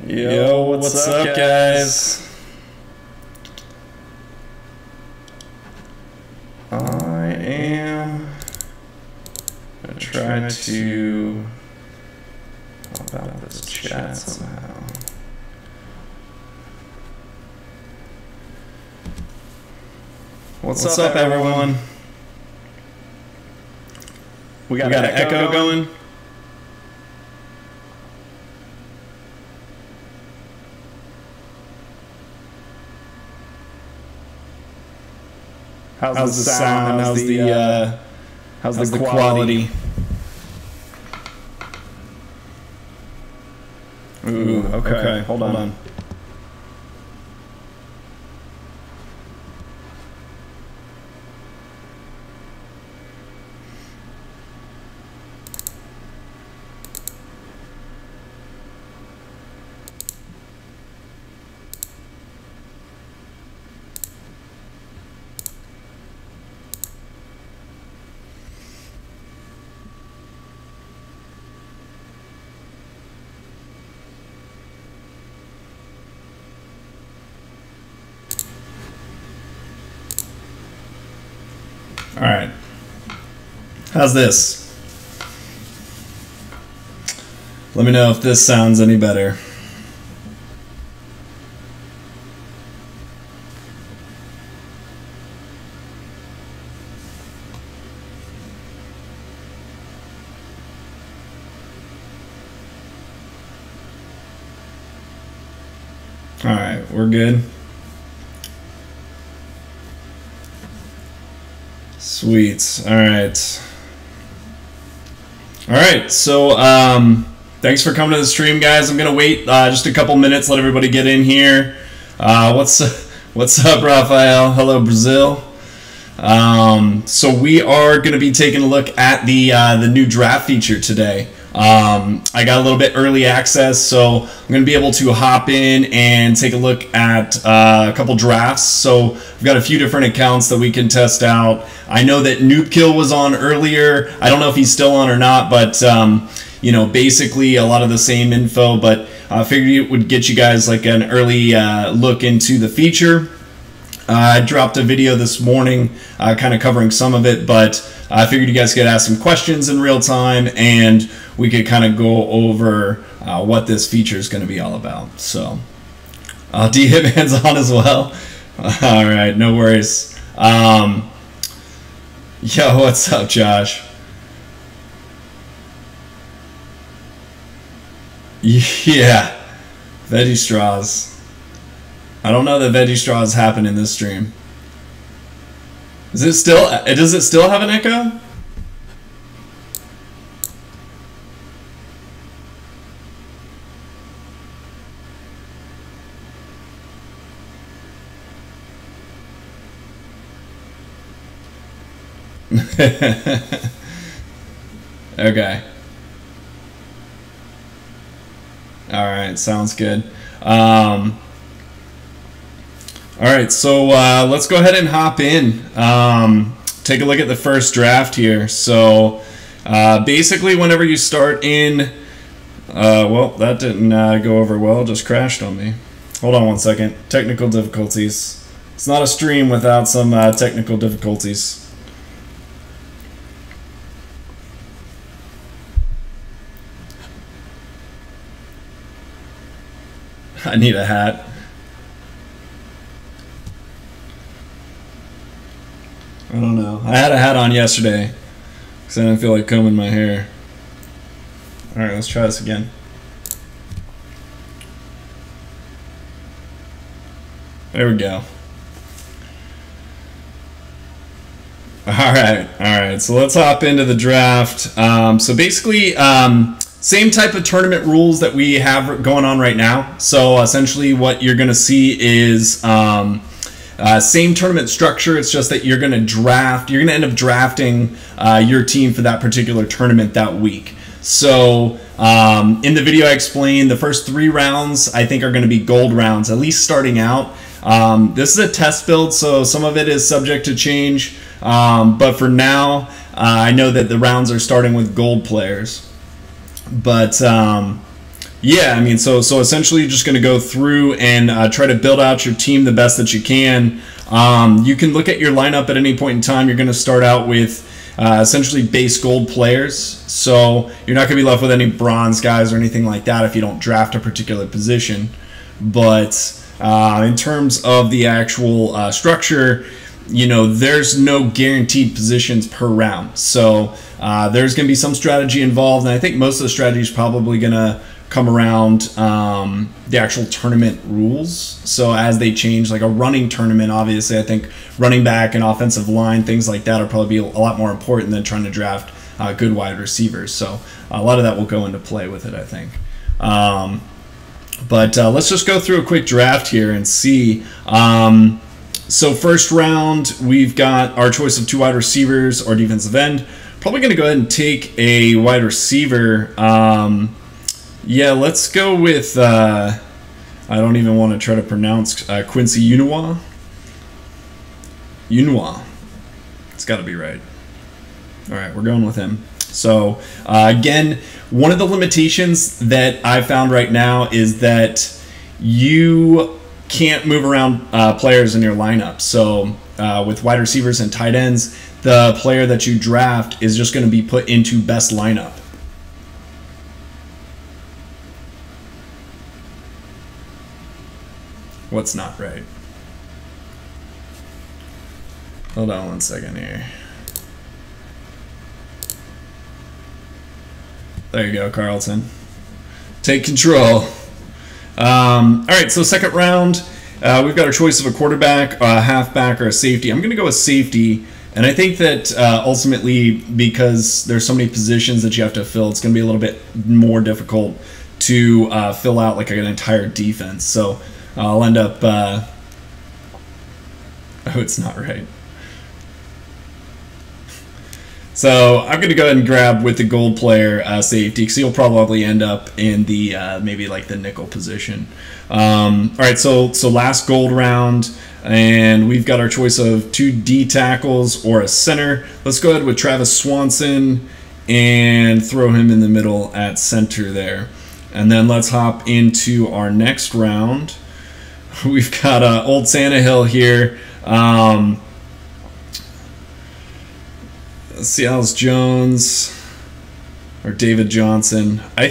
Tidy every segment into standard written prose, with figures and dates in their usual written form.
Yo, what's up, guys? I am gonna try to help out this chat somehow. What's up, everyone? We got an echo going. How's the sound? How's the quality? Ooh, okay. Hold on. All right. How's this? Let me know if this sounds any better. All right, we're good. Sweet. All right, so thanks for coming to the stream, guys. I'm gonna wait just a couple minutes, let everybody get in here. What's up, Rafael? Hello, Brazil. So we are gonna be taking a look at the new draft feature today. I got a little bit early access, so I'm going to be able to hop in and take a look at a couple drafts. So I've got a few different accounts that we can test out. I know that Noobkill was on earlier. I don't know if he's still on or not, but you know, basically a lot of the same info, but I figured it would get you guys like an early look into the feature. I dropped a video this morning kind of covering some of it, but I figured you guys could ask some questions in real time and we could kind of go over what this feature is going to be all about. So, D-Hitman's on as well. All right, no worries. Yo, what's up, Josh? Yeah, veggie straws. I don't know that veggie straws happen in this stream. Does it still have an echo? Okay. All right, sounds good. All right, so let's go ahead and hop in. Take a look at the first draft here. So basically, whenever you start in, well, that didn't go over well. It just crashed on me. Hold on one second. Technical difficulties. It's not a stream without some technical difficulties. I need a hat. I don't know. I had a hat on yesterday because I didn't feel like combing my hair. All right, let's try this again. There we go. All right. So let's hop into the draft. So basically, same type of tournament rules that we have going on right now. So essentially what you're going to see is same tournament structure. It's just that you're going to draft. You're going to end up drafting your team for that particular tournament that week. So in the video I explained the first 3 rounds I think are going to be gold rounds, at least starting out. This is a test build, so some of it is subject to change. But for now, I know that the rounds are starting with gold players. But Yeah, I mean, so essentially you're just going to go through and try to build out your team the best that you can. You can look at your lineup at any point in time. You're going to start out with essentially base gold players, so you're not going to be left with any bronze guys or anything like that if you don't draft a particular position. But in terms of the actual structure, you know, there's no guaranteed positions per round. So there's going to be some strategy involved, and I think most of the strategy is probably going to come around the actual tournament rules. So as they change, like a running tournament, obviously I think running back and offensive line, things like that, will probably be a lot more important than trying to draft good wide receivers. So a lot of that will go into play with it, I think. But let's just go through a quick draft here and see. So first round, we've got our choice of 2 wide receivers or defensive end. Probably going to go ahead and take a wide receiver. Yeah, let's go with, I don't even want to try to pronounce Quincy Unua. It's got to be right. All right, we're going with him. So, again, one of the limitations that I found right now is that you can't move around players in your lineup. So, with wide receivers and tight ends, the player that you draft is just going to be put into best lineup. What's not right? Hold on one second here. There you go, Carlton. Take control. All right, so second round, we've got our choice of a quarterback, a halfback, or a safety. I'm going to go with safety, and I think that ultimately, because there's so many positions that you have to fill, it's going to be a little bit more difficult to fill out like an entire defense. So I'll end up... oh, it's not right. So I'm going to go ahead and grab with the gold player safety, because he'll probably end up in the maybe like the nickel position. All right, so last gold round, and we've got our choice of 2 D tackles or a center. Let's go ahead with Travis Swanson and throw him in the middle at center there. And then let's hop into our next round. We've got old Santa Hill here. Let's see, Alice Jones or David Johnson. I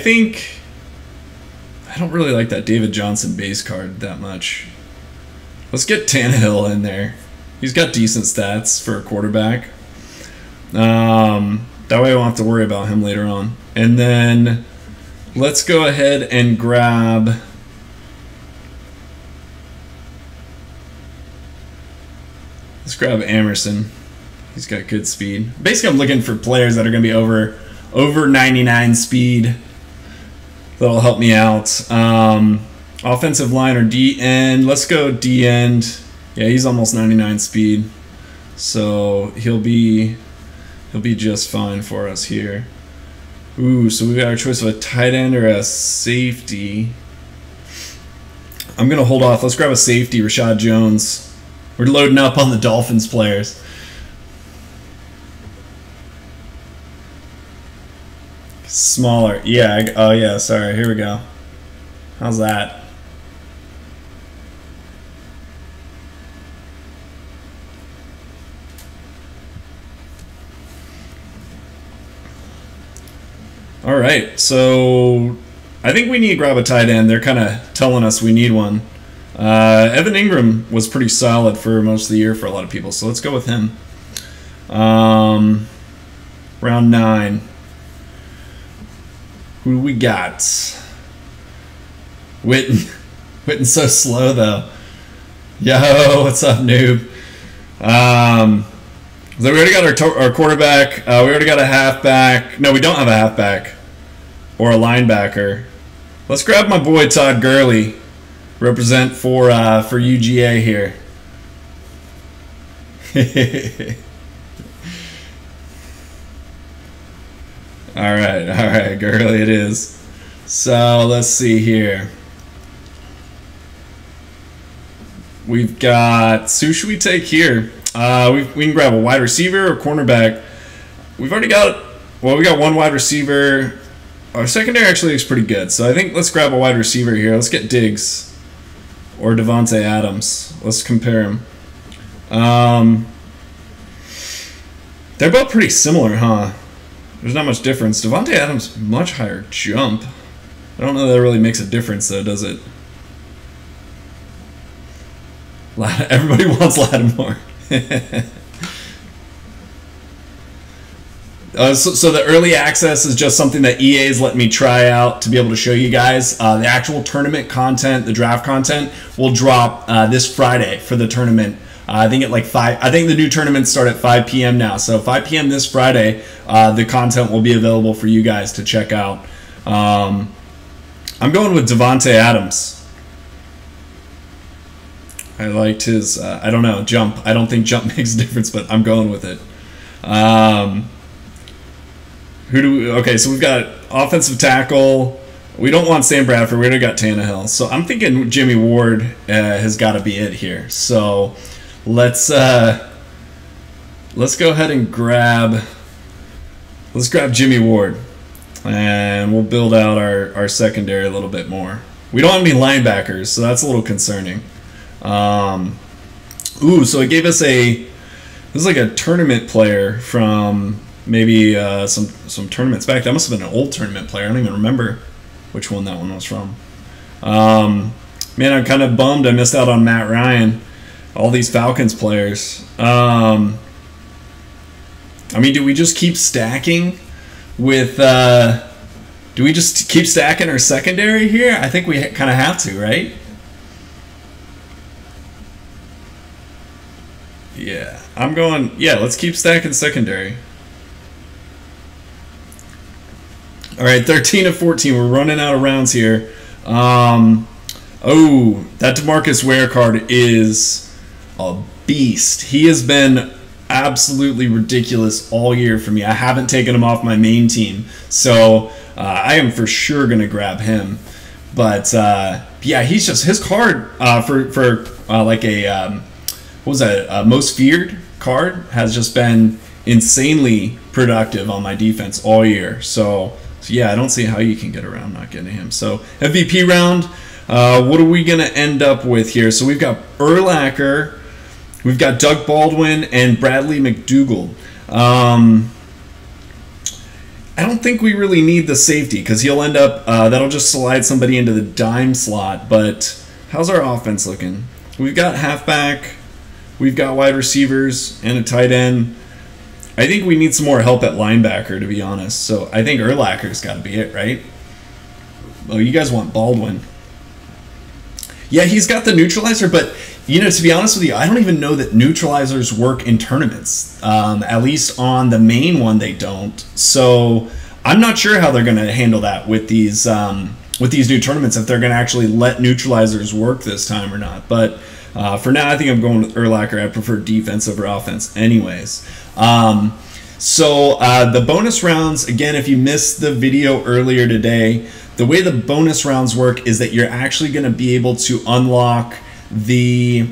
don't really like that David Johnson base card that much. Let's get Tannehill in there. He's got decent stats for a quarterback. That way I won't have to worry about him later on. And then let's go ahead and grab... Let's grab Emerson. He's got good speed. Basically, I'm looking for players that are going to be over 99 speed. That'll help me out. Offensive line or D end. Let's go D end. Yeah, he's almost 99 speed, so he'll be just fine for us here. Ooh, so we got our choice of a tight end or a safety. I'm gonna hold off. Let's grab a safety, Rashad Jones. We're loading up on the Dolphins players. Smaller. Yeah. Oh, yeah. Sorry. Here we go. How's that? All right. So I think we need to grab a tight end. They're kind of telling us we need one. Evan Ingram was pretty solid for most of the year for a lot of people, so let's go with him. Round 9. Who do we got? Witten. Witten's so slow, though. Yo, what's up, noob? So we already got our quarterback. We already got a halfback. No, we don't have a halfback or a linebacker. Let's grab my boy Todd Gurley. Represent for UGA here. all right, Gurley it is. So let's see here. We've got, who should we take here? We can grab a wide receiver or cornerback. We've already got, well, we got one wide receiver. Our secondary actually looks pretty good. So I think let's grab a wide receiver here. Let's get Diggs or Davante Adams. Let's compare them. They're both pretty similar, huh? There's not much difference. Davante Adams, much higher jump. I don't know that really makes a difference, though, does it? Everybody wants Lattimore. So the early access is just something that EA has let me try out to be able to show you guys. The actual tournament content, the draft content, will drop this Friday for the tournament. I think at like 5. I think the new tournaments start at 5 p.m. now. So 5 p.m. this Friday, the content will be available for you guys to check out. I'm going with Davante Adams. I liked his, I don't know, jump. I don't think jump makes a difference, but I'm going with it. Okay, so we've got offensive tackle. We don't want Sam Bradford. We already got Tannehill. So I'm thinking Jimmy Ward has got to be it here. So let's go ahead and grab Jimmy Ward, and we'll build out our secondary a little bit more. We don't have any linebackers, so that's a little concerning. Ooh, so it gave us this is like a tournament player from maybe some tournaments back. That must have been an old tournament player. I don't even remember which one that one was from. Man, I'm kind of bummed I missed out on Matt Ryan. All these Falcons players. I mean, do we just keep stacking with... do we just keep stacking our secondary here? I think we kind of have to, right? Yeah, I'm going... Yeah, let's keep stacking secondary. All right, 13 of 14. We're running out of rounds here. Oh, that DeMarcus Ware card is a beast. He has been absolutely ridiculous all year for me. I haven't taken him off my main team, so I am for sure going to grab him. But, yeah, he's just... His card for like a... what was that? Most feared card has just been insanely productive on my defense all year. So yeah, I don't see how you can get around not getting him. So MVP round, what are we going to end up with here? So we've got Urlacher, we've got Doug Baldwin, and Bradley McDougald. I don't think we really need the safety because he'll end up, that'll just slide somebody into the dime slot. But how's our offense looking? We've got halfback, we've got wide receivers, and a tight end. I think we need some more help at linebacker, to be honest. So I think Urlacher's got to be it, right? Oh, you guys want Baldwin. Yeah, he's got the neutralizer, but, you know, to be honest with you, I don't even know that neutralizers work in tournaments. At least on the main one, they don't. So I'm not sure how they're going to handle that with these new tournaments, if they're going to actually let neutralizers work this time or not. But for now, I think I'm going with Urlacher. I prefer defense over offense anyways. So the bonus rounds, again, if you missed the video earlier today, the way the bonus rounds work is that you're actually going to be able to unlock the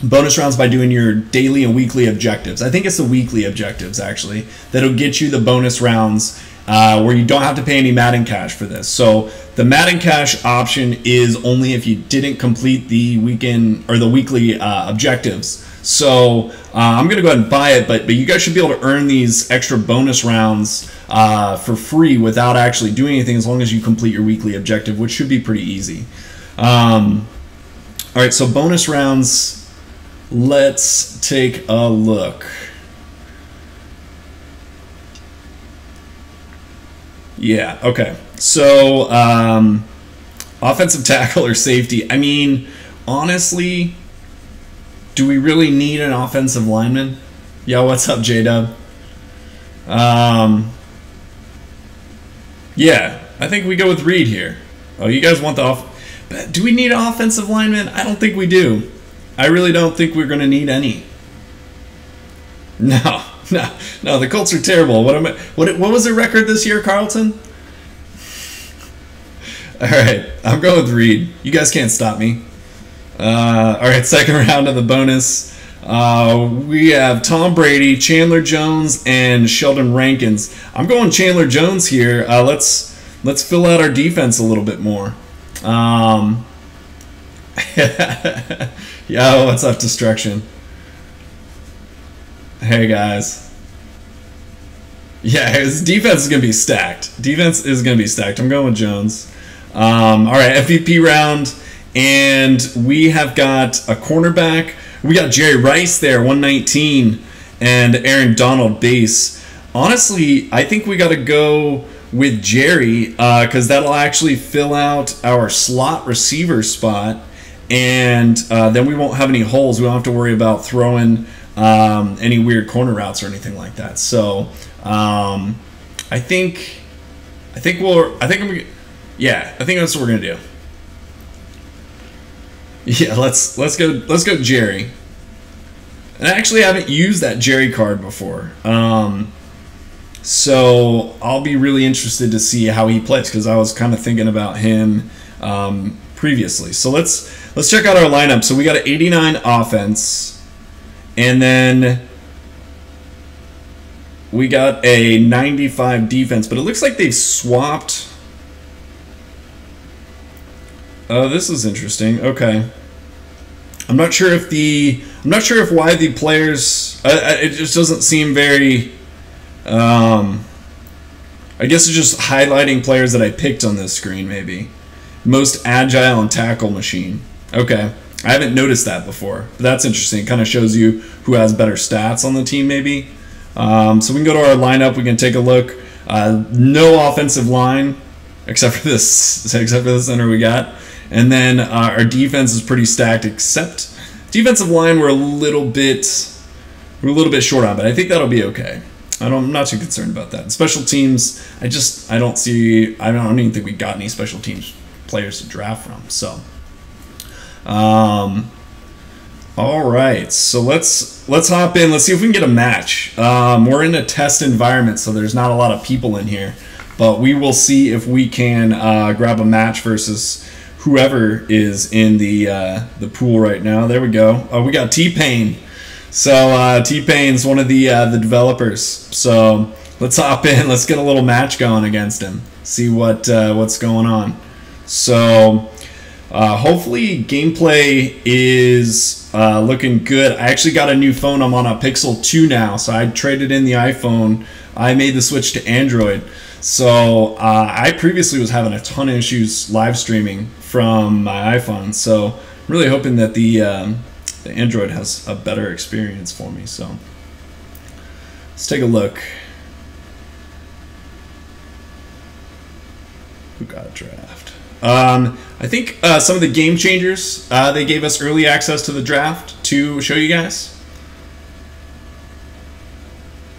bonus rounds by doing your daily and weekly objectives. I think it's the weekly objectives, actually, that'll get you the bonus rounds where you don't have to pay any Madden Cash for this. So the Madden Cash option is only if you didn't complete the weekend or the weekly objectives. So I'm going to go ahead and buy it, but you guys should be able to earn these extra bonus rounds for free without actually doing anything, as long as you complete your weekly objective, which should be pretty easy. All right, so bonus rounds, let's take a look. Yeah, okay. So offensive tackle or safety. I mean, honestly, do we really need an offensive lineman? Yeah, what's up, J-Dub? Yeah, I think we go with Reed here. Oh, you guys want the do we need an offensive lineman? I don't think we do. I really don't think we're going to need any. No, the Colts are terrible. What was their record this year, Carlton? All right, I'm going with Reed. You guys can't stop me. All right, second round of the bonus. We have Tom Brady, Chandler Jones, and Sheldon Rankins. I'm going Chandler Jones here. Let's let's fill out our defense a little bit more. Yo, what's up, Destruction? Hey, guys. Yeah, his defense is going to be stacked. Defense is going to be stacked. I'm going with Jones. All right, MVP round. And we have got a cornerback. We got Jerry Rice there, 119. And Aaron Donald base. Honestly, I think we got to go with Jerry because that'll actually fill out our slot receiver spot. And then we won't have any holes. We don't have to worry about throwing any weird corner routes or anything like that. So I think that's what we're gonna do. Yeah, let's go Jerry. And I actually haven't used that Jerry card before. So I'll be really interested to see how he plays because I was kind of thinking about him previously. So let's check out our lineup. So we got an 89 offense, and then we got a 95 defense. But it looks like they've swapped. Oh, this is interesting. Okay, I'm not sure if why the players. It just doesn't seem very. I guess it's just highlighting players that I picked on this screen, maybe. Most agile and tackle machine. Okay. I haven't noticed that before. But that's interesting. It kind of shows you who has better stats on the team, maybe. So we can go to our lineup. We can take a look. No offensive line, except for the center we got. And then our defense is pretty stacked, except defensive line we're a little bit short on, but I think that'll be okay. I'm not too concerned about that. Special teams, I don't even think we got any special teams players to draft from. So, all right. So let's hop in. Let's see if we can get a match. We're in a test environment, so there's not a lot of people in here, but we will see if we can grab a match versus whoever is in the pool right now. There we go. Oh, we got T-Pain. So T-Pain's one of the developers. So let's hop in. Let's get a little match going against him. See what's going on. So hopefully gameplay is looking good. I actually got a new phone. I'm on a Pixel 2 now. So I traded in the iPhone. I made the switch to Android. So I previously was having a ton of issues live streaming from my iPhone. So I'm really hoping that the Android has a better experience for me. So let's take a look. Who got a draft? I think some of the game changers, they gave us early access to the draft to show you guys.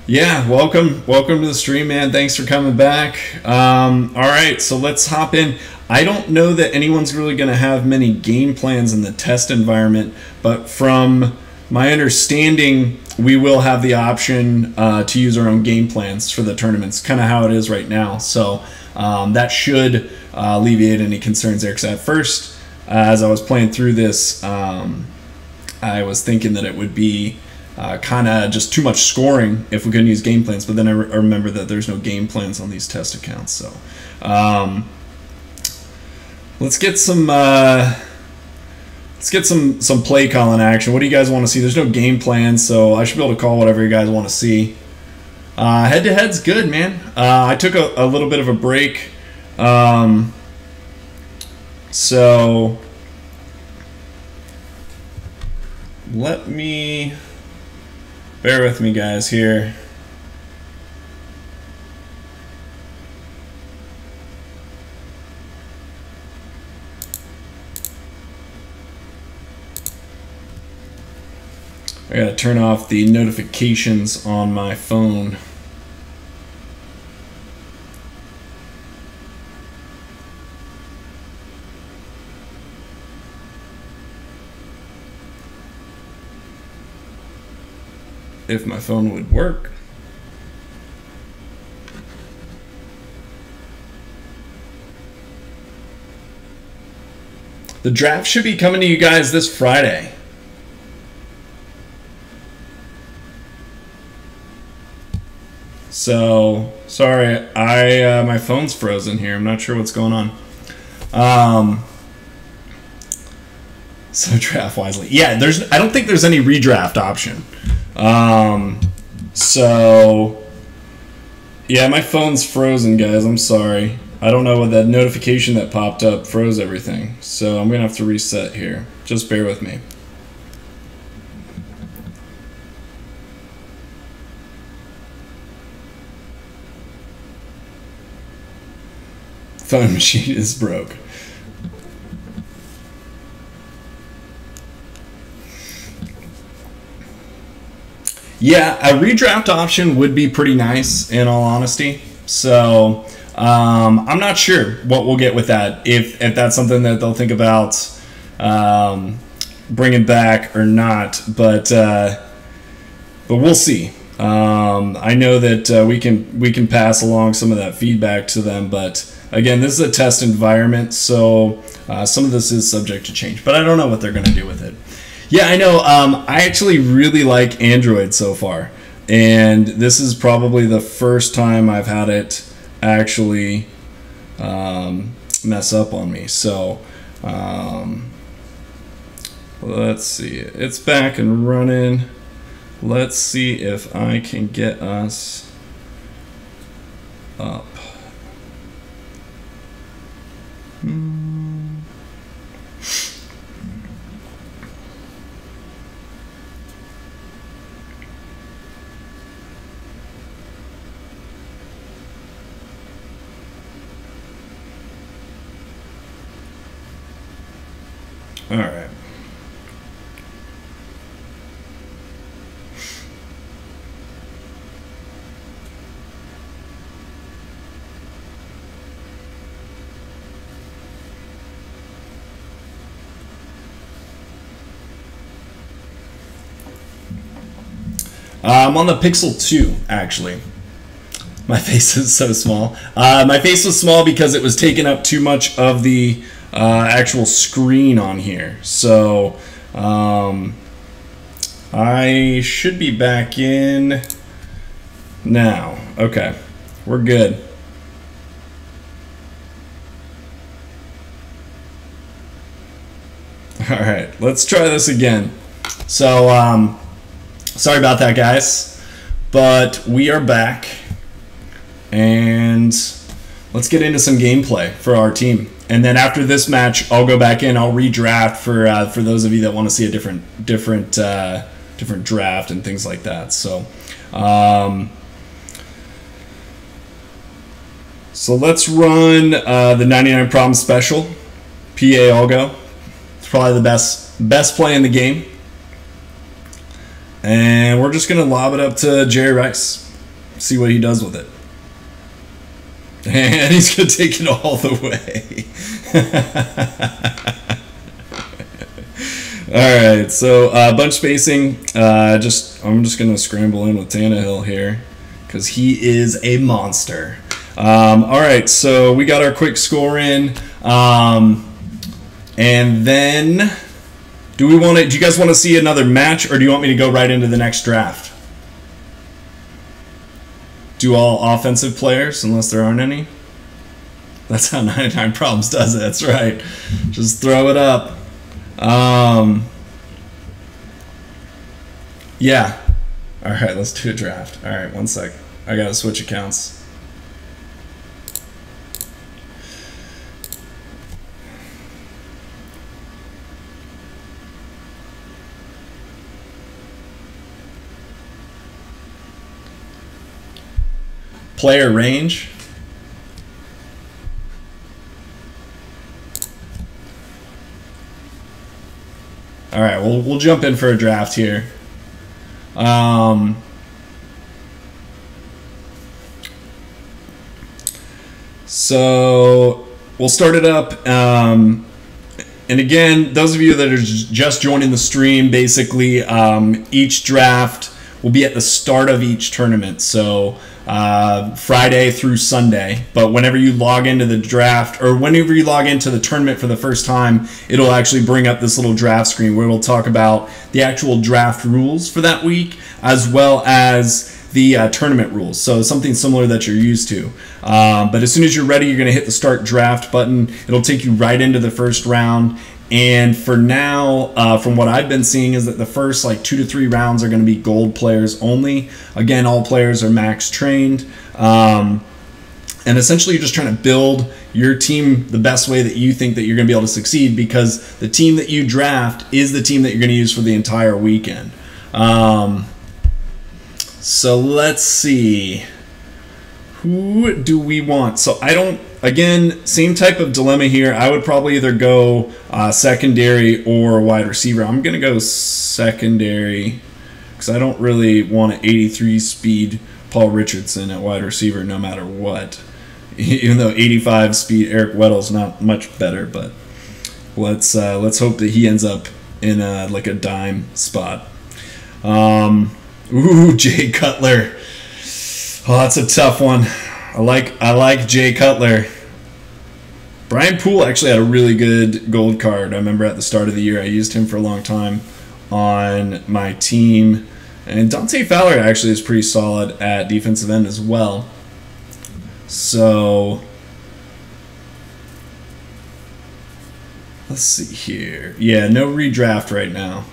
Yeah, welcome to the stream, man. Thanks for coming back. All right, so let's hop in. I don't know that anyone's really going to have many game plans in the test environment, but from my understanding, we will have the option to use our own game plans for the tournaments, kind of how it is right now. So that should alleviate any concerns there, because at first, as I was playing through this, I was thinking that it would be kind of just too much scoring if we couldn't use game plans, but then I remember that there's no game plans on these test accounts. So let's get some play calling action. What do you guys want to see? There's no game plan, so I should be able to call whatever you guys want to see. Head to head's good, man. I took a little bit of a break, so let me bear with me, guys, here. I gotta turn off the notifications on my phone. If my phone would work. The draft should be coming to you guys this Friday. So sorry, my phone's frozen here. I'm not sure what's going on. So draft wisely. Yeah, I don't think there's any redraft option. So yeah, my phone's frozen, guys. I'm sorry. I don't know what that notification that popped up froze everything. So I'm gonna have to reset here. Just bear with me. Phone machine is broke. Yeah, a redraft option would be pretty nice, in all honesty. So I'm not sure what we'll get with that. If that's something that they'll think about bringing back or not, but we'll see. I know that we can pass along some of that feedback to them, but again, this is a test environment, so some of this is subject to change. But I don't know what they're going to do with it. Yeah, I know. I actually really like Android so far, and this is probably the first time I've had it actually mess up on me. So let's see. It's back and running. Let's see if I can get us up. All right. I'm on the Pixel 2, actually. My face is so small. My face was small because it was taking up too much of the actual screen on here. So I should be back in now. Okay, we're good. All right, let's try this again. So sorry about that, guys, but we are back, and let's get into some gameplay for our team. And then after this match, I'll go back in. I'll redraft for those of you that want to see a different draft and things like that. So, so let's run the 99 Problem Special. PA I'll go. It's probably the best play in the game. And we're just gonna lob it up to Jerry Rice. See what he does with it. And he's going to take it all the way. All right, so bunch spacing. I'm just going to scramble in with Tannehill here because he is a monster. All right, so we got our quick score in. And then do you guys want to see another match, or do you want me to go right into the next draft? Do all offensive players, unless there aren't any. That's how 99 Problems does it. That's right. Just throw it up. Yeah. All right, let's do a draft. All right, one sec. I got to switch accounts. Player range. All right, we'll jump in for a draft here. So we'll start it up. And again, those of you that are just joining the stream, basically each draft will be at the start of each tournament. So Friday through Sunday, but whenever you log into the draft, or whenever you log into the tournament for the first time, it'll actually bring up this little draft screen where we'll talk about the actual draft rules for that week, as well as the tournament rules. So something similar that you're used to. But as soon as you're ready, you're going to hit the start draft button. It'll take you right into the first round. And for now, from what I've been seeing, is that the first like 2 to 3 rounds are going to be gold players only. Again, all players are max trained. And essentially, you're just trying to build your team the best way that you think that you're going to be able to succeed, because the team that you draft is the team that you're going to use for the entire weekend. So let's see. Who do we want? So I don't, again, same type of dilemma here. I would probably either go secondary or wide receiver. I'm going to go secondary because I don't really want an 83 speed Paul Richardson at wide receiver no matter what. Even though 85 speed Eric Weddle's not much better, but let's hope that he ends up in like a dime spot. Ooh, Jay Cutler. Oh, that's a tough one. I like Jay Cutler. Brian Poole actually had a really good gold card. I remember at the start of the year I used him for a long time on my team. And Dante Fowler actually is pretty solid at defensive end as well. So let's see here. Yeah, no redraft right now.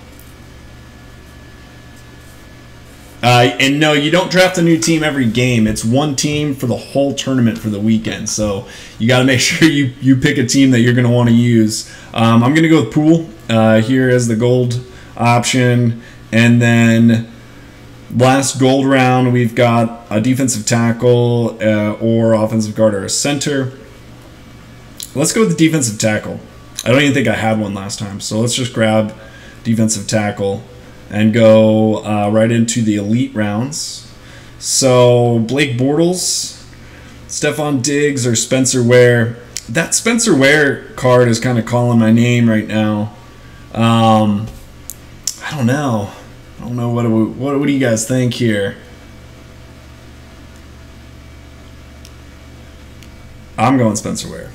And no, you don't draft a new team every game. It's one team for the whole tournament for the weekend. So you got to make sure you pick a team that you're going to want to use. I'm going to go with Poole here as the gold option. And then last gold round, we've got a defensive tackle or offensive guard or a center. Let's go with the defensive tackle. I don't even think I had one last time. So let's just grab defensive tackle and go right into the elite rounds. So Blake Bortles, Stephon Diggs, or Spencer Ware. That Spencer Ware card is kind of calling my name right now. I don't know. I don't know. What do you guys think here? I'm going Spencer Ware.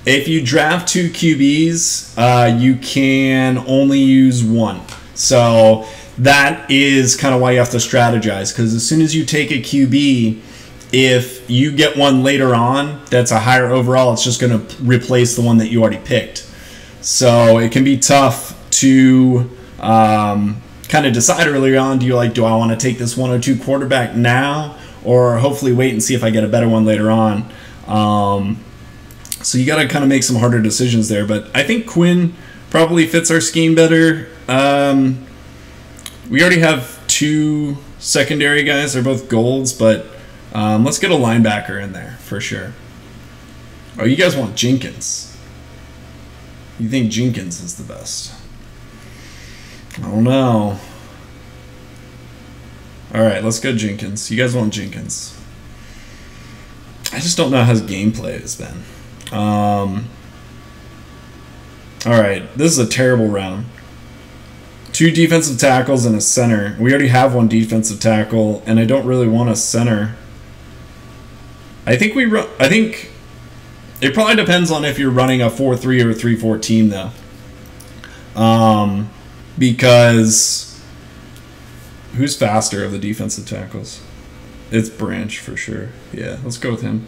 If you draft 2 QBs, you can only use one. So that is kind of why you have to strategize, because as soon as you take a QB, if you get one later on that's a higher overall, it's just going to replace the one that you already picked. So it can be tough to kind of decide early on, do I want to take this 102 quarterback now, or hopefully wait and see if I get a better one later on. So you got to kind of make some harder decisions there. But I think Quinn probably fits our scheme better. We already have 2 secondary guys. They're both golds, but let's get a linebacker in there for sure. Oh, you guys want Jenkins. You think Jenkins is the best? I don't know. All right, let's go Jenkins. You guys want Jenkins. I just don't know how his gameplay has been. All right, this is a terrible round. 2 defensive tackles and a center. We already have 1 defensive tackle, and I don't really want a center. I think it probably depends on if you're running a 4-3 or a 3-4 team, though. Because who's faster of the defensive tackles? It's Branch for sure. Yeah, let's go with him.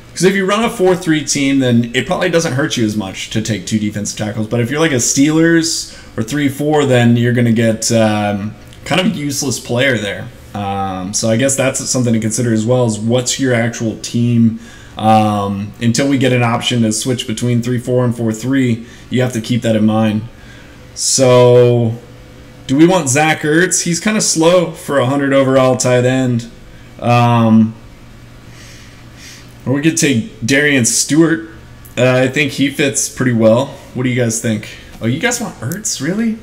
Because if you run a 4-3 team, then it probably doesn't hurt you as much to take 2 defensive tackles. But if you're like a Steelers or 3-4, then you're going to get kind of a useless player there. So I guess that's something to consider as well, is what's your actual team. Until we get an option to switch between 3-4 and 4-3, you have to keep that in mind. So do we want Zach Ertz? He's kind of slow for a 100 overall tight end. Or we could take Darian Stewart. I think he fits pretty well. What do you guys think? Oh, you guys want Ertz? Really?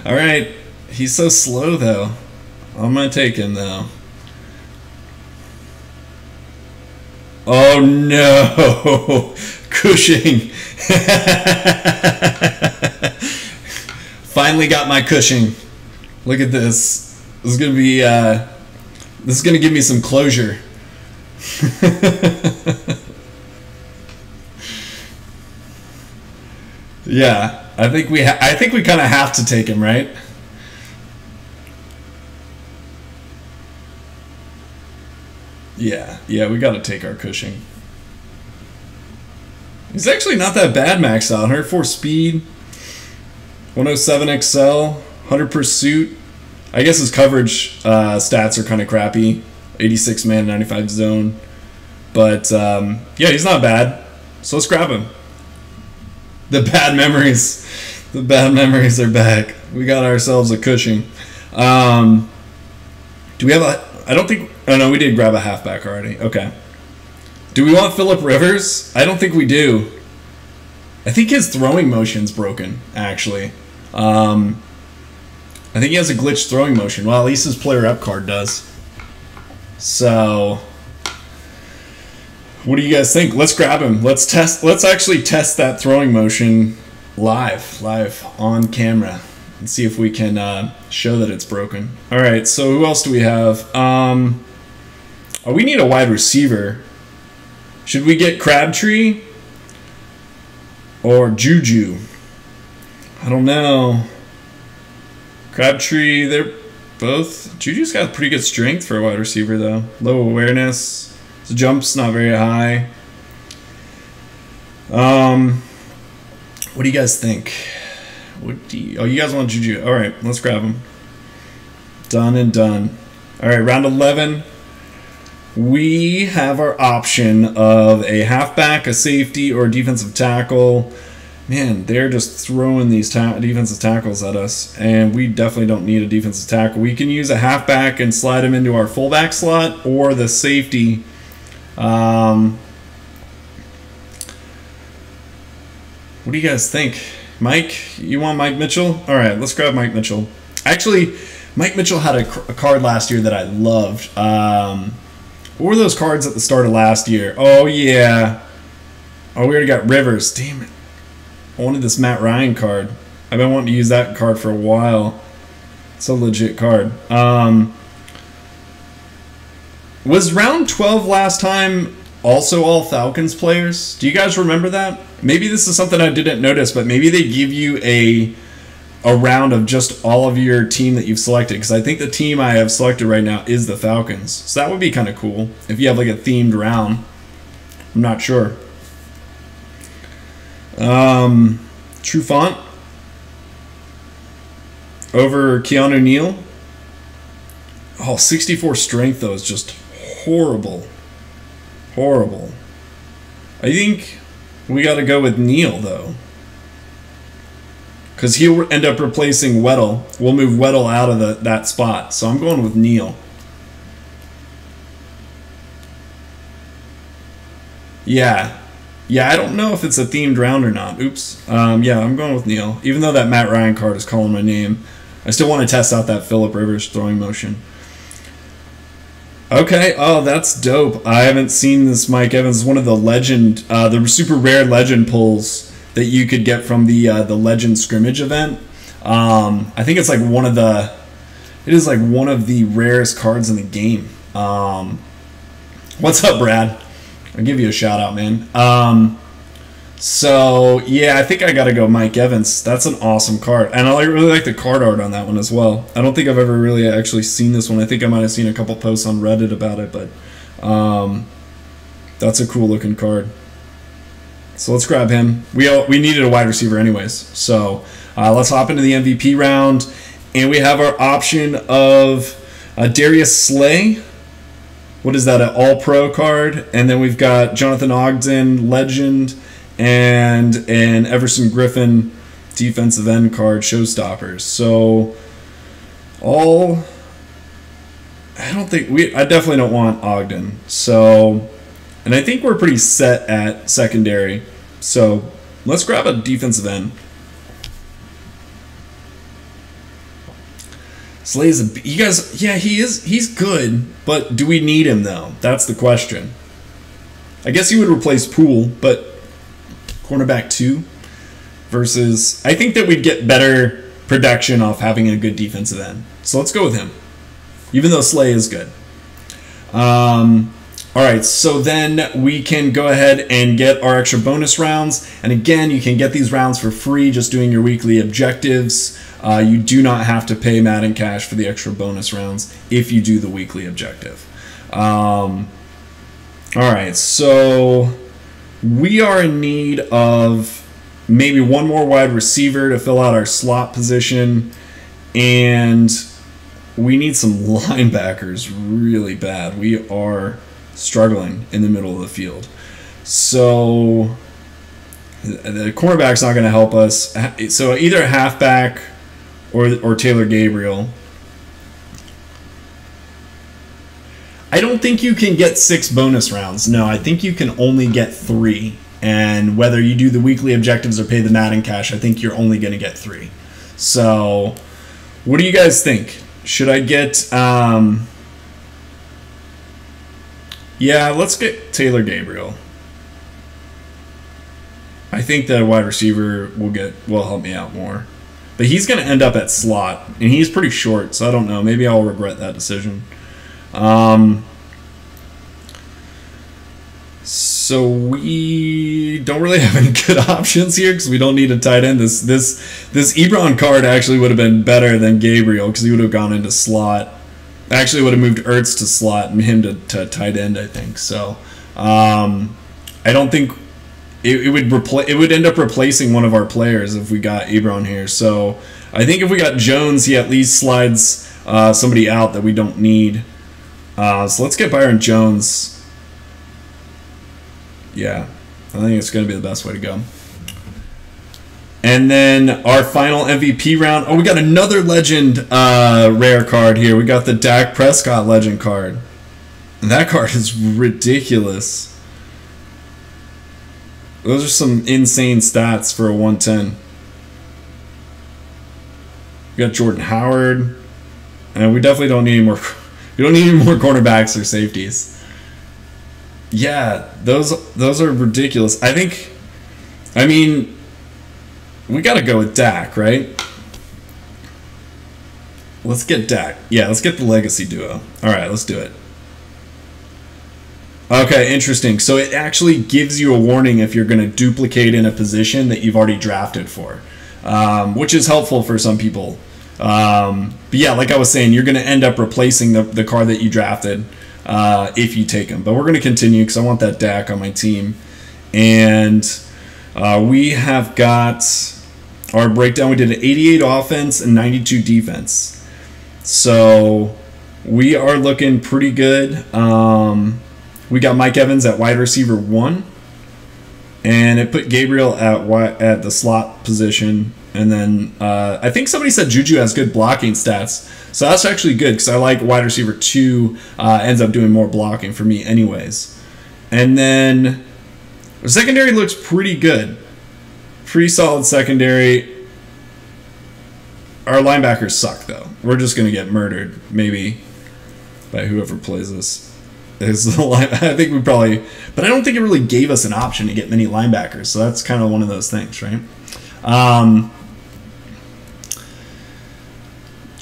All right. He's so slow, though. I'm going to take him, though. Oh, no. Cushing. Finally got my Cushing. Look at this. This is going to be This is gonna give me some closure. Yeah, I think we kind of have to take him, right? Yeah, we got to take our Cushing. He's actually not that bad maxed out. 104 speed, 107 XL, 100 pursuit. I guess his coverage stats are kind of crappy. 86 man, 95 zone. But yeah, he's not bad. So let's grab him. The bad memories are back. We got ourselves a Cushing. Do we have a? I don't think. Oh no, we did grab a halfback already. Okay. Do we want Phillip Rivers? I don't think we do. I think his throwing motion's broken. Actually, I think he has a glitched throwing motion. Well, at least his player up card does. So, what do you guys think? Let's grab him. Let's actually test that throwing motion live on camera and see if we can show that it's broken. All right. So who else do we have? Oh, we need a wide receiver. Should we get Crabtree or Juju? I don't know. Crabtree, they're both. Juju's got pretty good strength for a wide receiver, though. Low awareness. The jump's not very high. What do you guys think? Oh, you guys want Juju? All right, let's grab him. Done and done. All right, round 11. We have our option of a halfback, a safety, or a defensive tackle. Man, they're just throwing these defensive tackles at us, and we definitely don't need a defensive tackle. We can use a halfback and slide him into our fullback slot, or the safety. What do you guys think? Mike, you want Mike Mitchell? All right, let's grab Mike Mitchell. Actually, Mike Mitchell had a card last year that I loved. What were those cards at the start of last year? Oh, yeah. Oh, we already got Rivers. Damn it. I wanted this Matt Ryan card. I've been wanting to use that card for a while. It's a legit card. Was round 12 last time also all Falcons players? Do you guys remember that? Maybe this is something I didn't notice, but maybe they give you a round of just all of your team that you've selected, because I think the team I have selected right now is the Falcons. So that would be kind of cool if you have like a themed round. I'm not sure. Trufant over Keanu Neal. Oh, 64 strength though is just horrible. Horrible. I think we got to go with Neal though, because he'll end up replacing Weddle. We'll move Weddle out of that spot. So I'm going with Neal. Yeah. Yeah, I don't know if it's a themed round or not. Oops. Yeah, I'm going with Neal. Even though that Matt Ryan card is calling my name, I still want to test out that Phillip Rivers throwing motion. Okay. Oh, that's dope. I haven't seen this Mike Evans. One of the legend, the super rare legend pulls that you could get from the legend scrimmage event. I think it's like one of the rarest cards in the game. What's up, Brad? I'll give you a shout out, man. So yeah, I think I gotta go Mike Evans. That's an awesome card, and I really like the card art on that one as well. I don't think I've ever really actually seen this one. I think I might have seen a couple posts on Reddit about it, but that's a cool looking card. So let's grab him. We needed a wide receiver anyways, so let's hop into the MVP round, and we have our option of Darius Slay. What is that, an all-pro card? And then we've got Jonathan Ogden, legend, and an Everson Griffin defensive end card, showstoppers. So I definitely don't want Ogden. So, and I think we're pretty set at secondary. So let's grab a defensive end. Slay's you guys, yeah, he's good, but do we need him though? That's the question. I guess he would replace Poole, but cornerback 2 versus, I think that we'd get better production off having a good defensive end. So let's go with him, even though Slay is good. All right, so then we can go ahead and get our extra bonus rounds. And again, you can get these rounds for free just doing your weekly objectives. You do not have to pay Madden Cash for the extra bonus rounds if you do the weekly objective. All right, so we are in need of maybe one more wide receiver to fill out our slot position. And we need some linebackers really bad. We are struggling in the middle of the field. So the cornerback's not going to help us. So either a halfback or Taylor Gabriel. I don't think you can get 6 bonus rounds. No, I think you can only get 3. And whether you do the weekly objectives or pay the Madden Cash, I think you're only going to get 3. So what do you guys think? Should I get... yeah, let's get Taylor Gabriel. I think that wide receiver will help me out more. But he's going to end up at slot, and he's pretty short, so I don't know. Maybe I'll regret that decision. So we don't really have any good options here because we don't need a tight end. This Ebron card actually would have been better than Gabriel because he would have gone into slot. Actually would have moved Ertz to slot and him to tight end, I think. So I don't think it would end up replacing one of our players if we got Ebron here. So I think if we got Jones, he at least slides somebody out that we don't need. So let's get Byron Jones. Yeah, I think it's going to be the best way to go. And then our final MVP round. Oh, we got another legend rare card here. We got the Dak Prescott legend card. And that card is ridiculous. Those are some insane stats for a 110. We got Jordan Howard. And we definitely don't need any more. We don't need any more cornerbacks or safeties. Yeah, those are ridiculous. I mean, we got to go with Dak, right? Let's get Dak. Yeah, let's get the legacy duo. All right, let's do it. Okay, interesting. So it actually gives you a warning if you're going to duplicate in a position that you've already drafted for, which is helpful for some people. But yeah, like I was saying, you're going to end up replacing the card that you drafted if you take him. But we're going to continue because I want that Dak on my team. And we have got our breakdown. We did an 88 offense and 92 defense. So we are looking pretty good. We got Mike Evans at wide receiver 1. And it put Gabriel at the slot position. And then I think somebody said Juju has good blocking stats. So that's actually good because I like wide receiver 2 ends up doing more blocking for me anyways. And then the secondary looks pretty good. Pretty solid secondary. Our linebackers suck though. We're just going to get murdered maybe by whoever plays us. I think we probably... But I don't think it really gave us an option to get many linebackers. So that's kind of one of those things, right?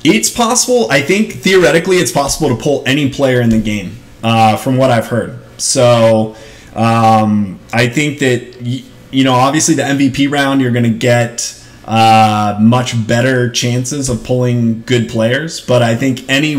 It's possible. I think theoretically it's possible to pull any player in the game from what I've heard. So I think that, obviously the MVP round, you're going to get much better chances of pulling good players. But I think any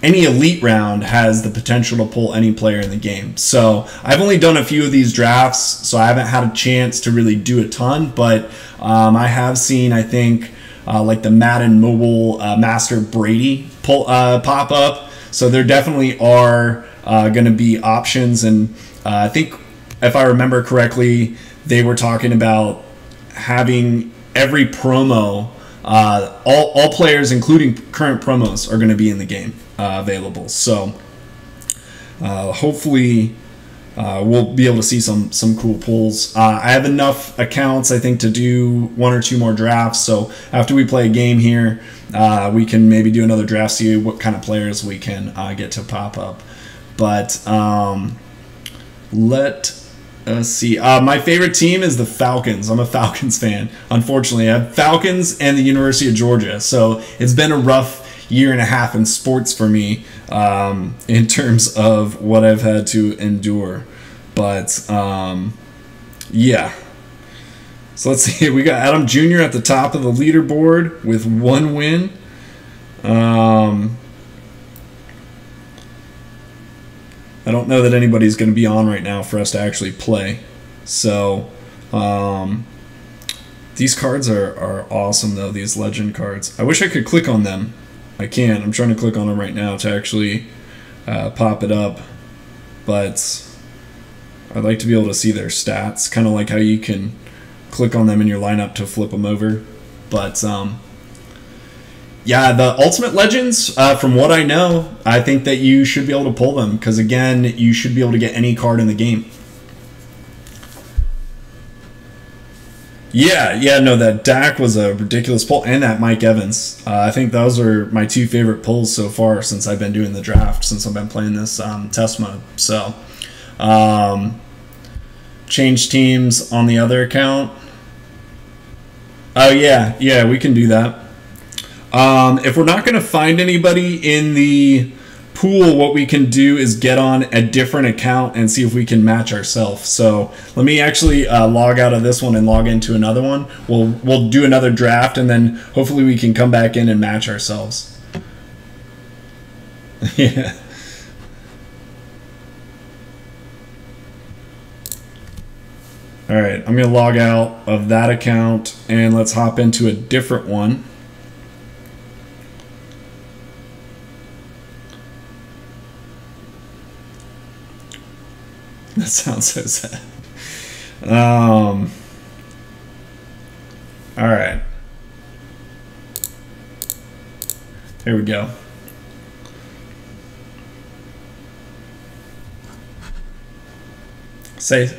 elite round has the potential to pull any player in the game. So I've only done a few of these drafts, so I haven't had a chance to really do a ton. But I have seen, I think, like the Madden Mobile Master Brady pop up. So there definitely are going to be options. And I think if I remember correctly, they were talking about having every promo, all players, including current promos, are going to be in the game available. So hopefully we'll be able to see some cool pulls. I have enough accounts, I think, to do 1 or 2 more drafts. So after we play a game here, we can maybe do another draft, see what kind of players we can get to pop up. But let us see. My favorite team is the Falcons. I'm a Falcons fan. Unfortunately, I have Falcons and the University of Georgia. So it's been a rough year and a half in sports for me in terms of what I've had to endure. But yeah. So let's see. We got Adam Jr. at the top of the leaderboard with 1 win. I don't know that anybody's going to be on right now for us to actually play. So these cards are awesome, though, these legend cards. I wish I could click on them. I can't. I'm trying to click on them right now to actually pop it up. But I'd like to be able to see their stats, kind of like how you can click on them in your lineup to flip them over. But yeah, the Ultimate Legends, from what I know, I think that you should be able to pull them because, again, you should be able to get any card in the game. Yeah, no, that Dak was a ridiculous pull, and that Mike Evans. I think those are my 2 favorite pulls so far since I've been doing the draft, since I've been playing this test mode. So, change teams on the other account. Oh, yeah, we can do that. If we're not going to find anybody in the pool, what we can do is get on a different account and see if we can match ourselves. So let me actually log out of this one and log into another one. We'll do another draft, and then hopefully we can come back in and match ourselves. Yeah. All right, I'm going to log out of that account, and let's hop into a different one. That sounds so sad. All right. Here we go. Say.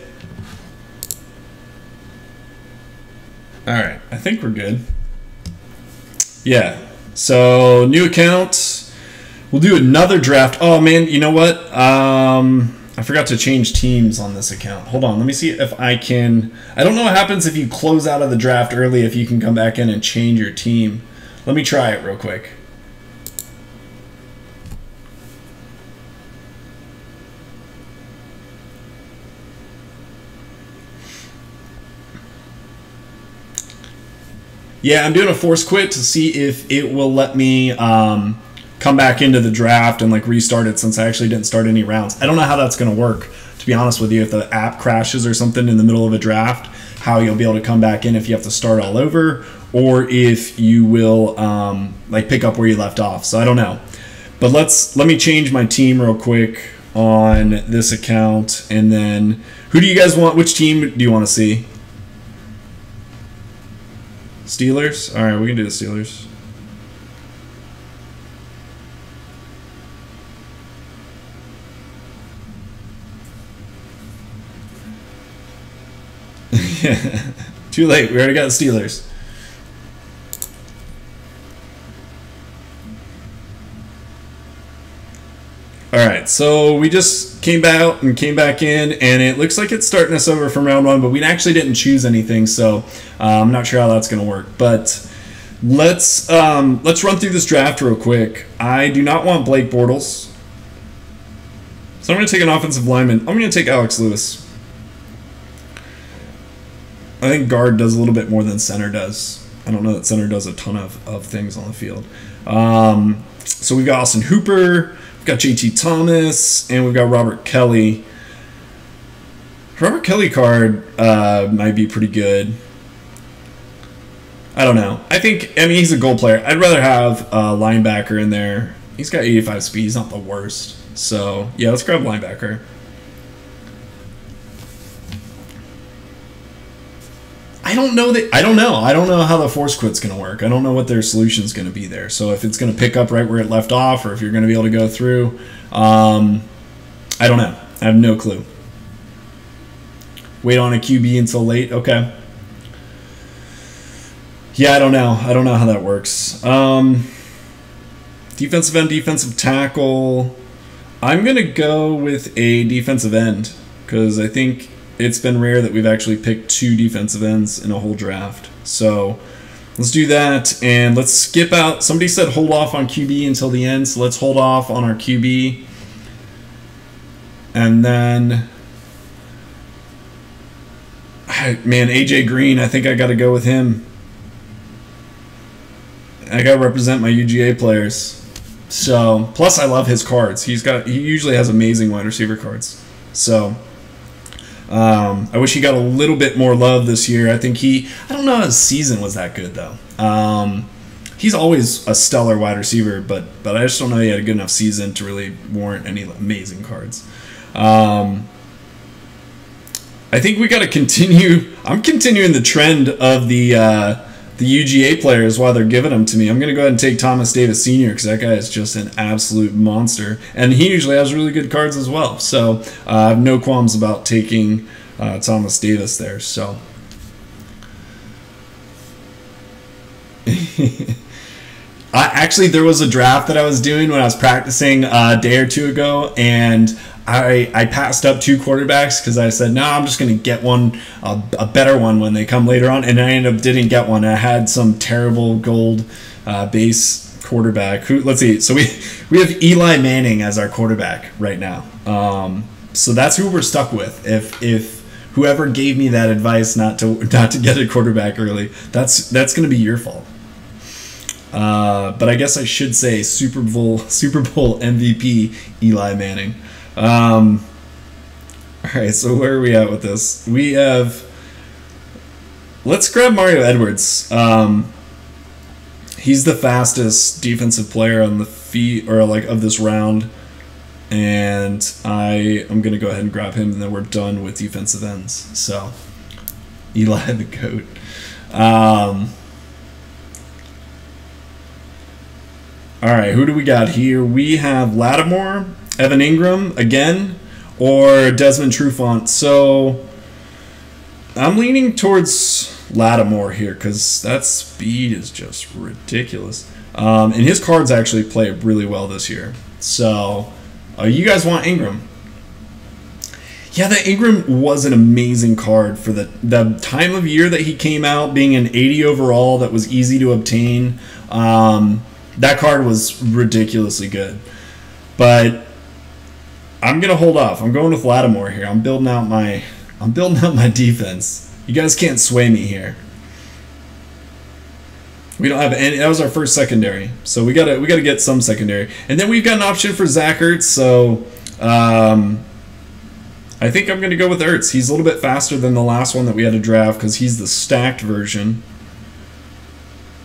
All right. I think we're good. Yeah. So new account. We'll do another draft. Oh man, you know what? I forgot to change teams on this account. Hold on, let me see if I can. I don't know what happens if you close out of the draft early, if you can come back in and change your team. Let me try it real quick. Yeah, I'm doing a force quit to see if it will let me come back into the draft and like restart it, since I actually didn't start any rounds. I don't know how that's going to work, to be honest with you. If the app crashes or something in the middle of a draft, how you'll be able to come back in, if you have to start all over, or if you will like pick up where you left off. So I don't know. But let me change my team real quick on this account, and then who do you guys want? Which team do you want to see? Steelers? All right, we can do the Steelers. Too late. We already got the Steelers. All right, so we just came out and came back in, and it looks like it's starting us over from round 1, but we actually didn't choose anything, so I'm not sure how that's going to work. But let's run through this draft real quick. I do not want Blake Bortles, so I'm going to take an offensive lineman. I'm going to take Alex Lewis. I think guard does a little bit more than center does. I don't know that center does a ton of things on the field. So we've got Austin Hooper, we've got JT Thomas, and we've got Robert Kelly. Robert Kelly card might be pretty good. I don't know. I mean, he's a goal player. I'd rather have a linebacker in there. He's got 85 speed. He's not the worst. So, yeah, let's grab linebacker. I don't know. I don't know how the force quit's going to work. I don't know what their solution's going to be there. So if it's going to pick up right where it left off, or if you're going to be able to go through, I don't know. I have no clue. Wait on a QB until late. Okay. Yeah, I don't know. I don't know how that works. Defensive end, defensive tackle. I'm going to go with a defensive end because I think it's been rare that we've actually picked 2 defensive ends in a whole draft. So Let's do that, and let's skip out. Somebody said hold off on QB until the end, so let's hold off on our QB. And then, man, AJ Green, I think I got to go with him. I got to represent my UGA players. So, plus I love his cards. He usually has amazing wide receiver cards. So, I wish he got a little bit more love this year. I think I don't know if his season was that good, though. He's always a stellar wide receiver, but I just don't know he had a good enough season to really warrant any amazing cards. I think we got to continue. I'm continuing the trend of the UGA players while they're giving them to me. I'm going to go ahead and take Thomas Davis Sr. because that guy is just an absolute monster. And he usually has really good cards as well. So I have no qualms about taking Thomas Davis there. So actually, there was a draft that I was doing when I was practicing a day or two ago, and I passed up 2 quarterbacks because I said, no, I'm just going to get one, a better one when they come later on, and I ended up didn't get one. I had some terrible gold base quarterback. Let's see. So we have Eli Manning as our quarterback right now. So that's who we're stuck with. If whoever gave me that advice not to get a quarterback early, that's going to be your fault. But I guess I should say Super Bowl MVP Eli Manning. All right, so where are we at with this? We have. Let's grab Mario Edwards. He's the fastest defensive player on the feet, or like of this round, and I am gonna go ahead and grab him, and then we're done with defensive ends. So, Eli the GOAT. All right, who do we got here? We have Lattimore, Evan Ingram again, or Desmond Trufant. So I'm leaning towards Lattimore here because that speed is just ridiculous. And his cards actually play really well this year. So you guys want Ingram? Yeah, the Ingram was an amazing card for the time of year that he came out, being an 80 overall that was easy to obtain. That card was ridiculously good. But I'm gonna hold off. I'm going with Lattimore here. I'm building out my defense. You guys can't sway me here. We don't have any. That was our first secondary, so we gotta get some secondary. And then we've got an option for Zach Ertz. So I think I'm gonna go with Ertz. He's a little bit faster than the last one that we had to draft because he's the stacked version.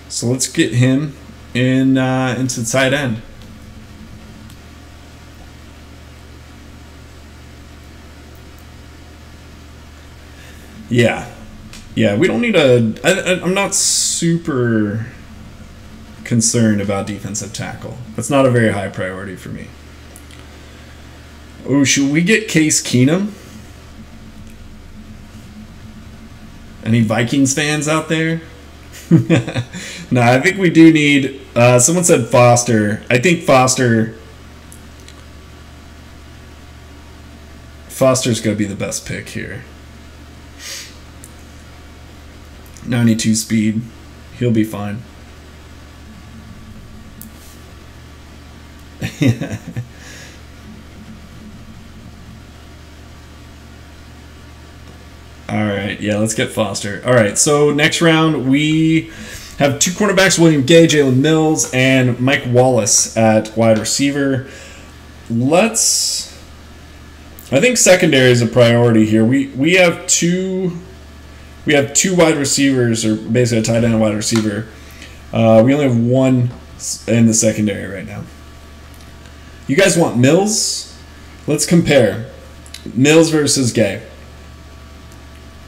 So let's get him into tight end. Yeah, we don't need I'm not super concerned about defensive tackle. That's not a very high priority for me. Oh, should we get Case Keenum? Any Vikings fans out there? No, I think we do need. Someone said Foster's going to be the best pick here. 92 speed. He'll be fine. All right, yeah, let's get Foster. All right, so next round we have 2 cornerbacks, William Gay, Jalen Mills, and Mike Wallace at wide receiver. I think secondary is a priority here. We have two wide receivers, or basically a tight end and a wide receiver. We only have one in the secondary right now. You guys want Mills? Let's compare Mills versus Gay.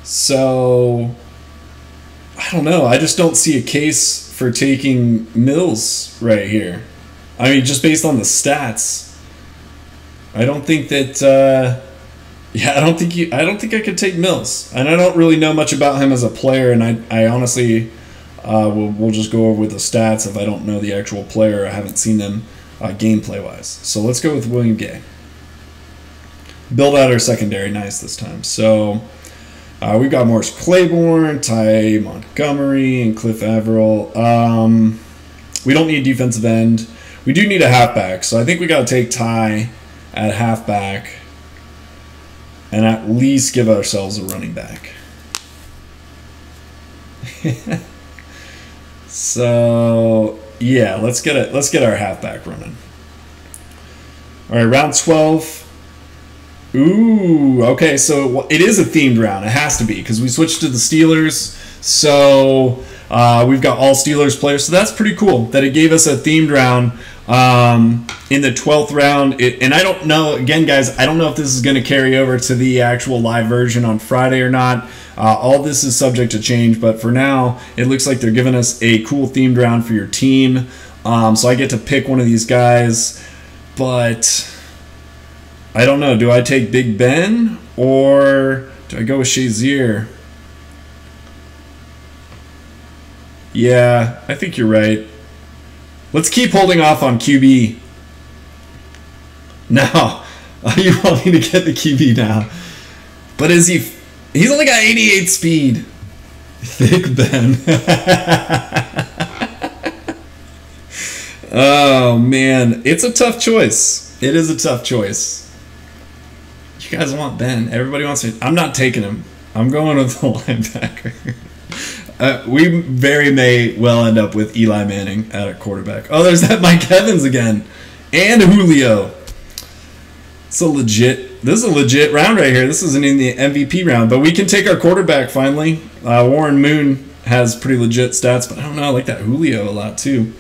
So I don't know. I just don't see a case for taking Mills right here. I mean, just based on the stats, I don't think that. I don't think I could take Mills, and I don't really know much about him as a player. And I honestly, we'll just go over with the stats if I don't know the actual player. I haven't seen them gameplay wise. So let's go with William Gay. Build out our secondary nice this time. So We've got Morris Claiborne, Ty Montgomery, and Cliff Averill. We don't need defensive end. We do need a halfback, so I think we got to take Ty at halfback and at least give ourselves a running back. So yeah, let's get our halfback running. All right, round 12. Ooh, okay, so it is a themed round. It has to be because we switched to the Steelers. So we've got all Steelers players. So that's pretty cool that it gave us a themed round in the 12th round. And I don't know, again, guys, I don't know if this is going to carry over to the actual live version on Friday or not. All this is subject to change, but for now, it looks like they're giving us a cool themed round for your team. So I get to pick one of these guys, but I don't know. Do I take Big Ben or do I go with Shazier? Yeah, I think you're right. Let's keep holding off on QB. No, you want me to get the QB now. But is he... He's only got 88 speed. Big Ben. Oh, man. It's a tough choice. It is a tough choice. You guys want Ben. Everybody wants me. I'm not taking him. I'm going with the linebacker. We very may well end up with Eli Manning at a quarterback. Oh, there's that Mike Evans again. And Julio. This is a legit round right here. This isn't in the MVP round, but we can take our quarterback finally. Warren Moon has pretty legit stats, but I don't know. I like that Julio a lot too.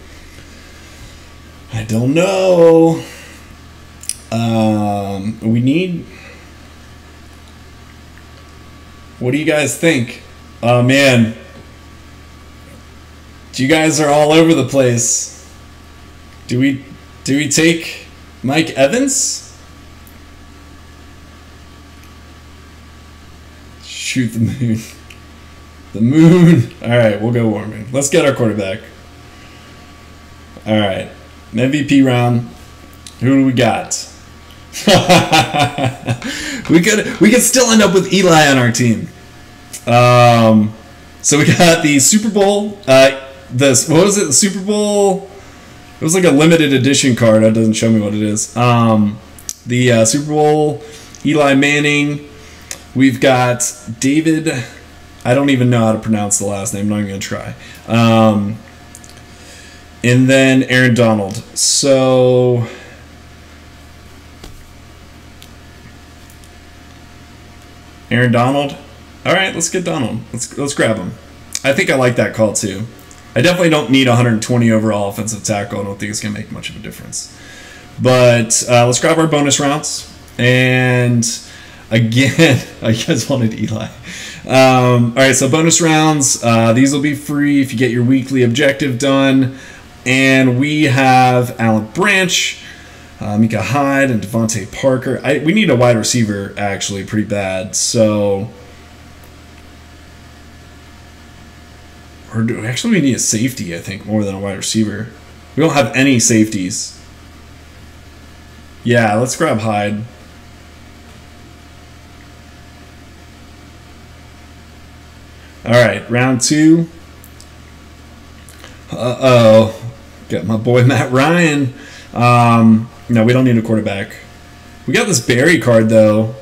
I don't know. We need... What do you guys think? Oh, man. You guys are all over the place. Do we take Mike Evans? Shoot the moon. The moon. All right, we'll go Warren Moon. Let's get our quarterback. All right, MVP round. Who do we got? we could still end up with Eli on our team. So we got the Super Bowl. What was it? The Super Bowl. It was like a limited edition card. That doesn't show me what it is. The Super Bowl. Eli Manning. We've got David. I don't even know how to pronounce the last name. I'm not even gonna try. And then Aaron Donald. So. Aaron Donald. All right, let's get Donald. Let's grab him. I think I like that call too. I definitely don't need 120 overall offensive tackle. I don't think it's gonna make much of a difference. But let's grab our bonus rounds. And again, I guys wanted Eli. All right, so bonus rounds. These will be free if you get your weekly objective done. And we have Alan Branch, Micah Hyde, and Devontae Parker. We need a wide receiver, actually, pretty bad. So, or actually, we need a safety, I think, more than a wide receiver. We don't have any safeties. Yeah, let's grab Hyde. All right, round 2. Uh-oh. Got my boy Matt Ryan. No, we don't need a quarterback. We got this Barry card, though.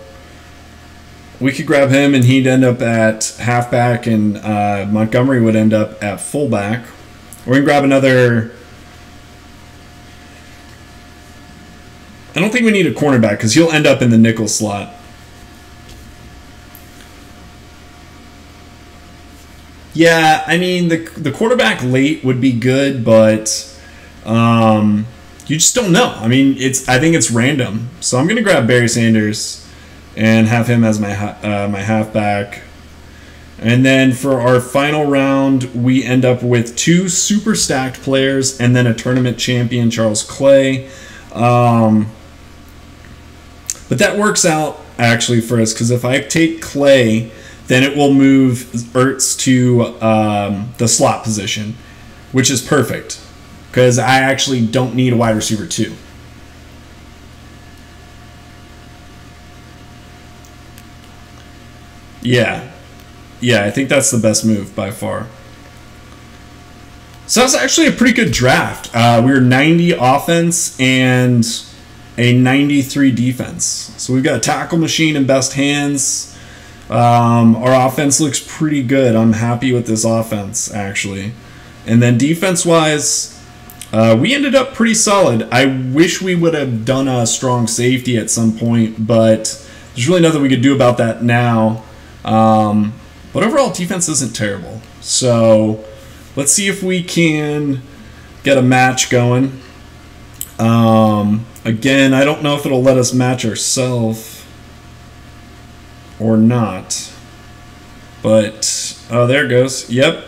We could grab him, and he'd end up at halfback, and Montgomery would end up at fullback. We're going to grab another... I don't think we need a cornerback, because he'll end up in the nickel slot. Yeah, I mean, the quarterback late would be good, but... you just don't know. I mean, I think it's random. So I'm gonna grab Barry Sanders and have him as my halfback. And then for our final round, we end up with 2 super stacked players and then a tournament champion, Charles Clay. But that works out actually for us because if I take Clay, then it will move Ertz to the slot position, which is perfect. Because I actually don't need a wide receiver too. Yeah. Yeah, I think that's the best move by far. So that's actually a pretty good draft. We were 90 offense and a 93 defense. So we've got a tackle machine and best hands. Our offense looks pretty good. I'm happy with this offense, actually. And then defense-wise, we ended up pretty solid. I wish we would have done a strong safety at some point, but there's really nothing we could do about that now. But overall, defense isn't terrible. So let's see if we can get a match going. Again, I don't know if it'll let us match ourselves or not. But, oh, there it goes. Yep.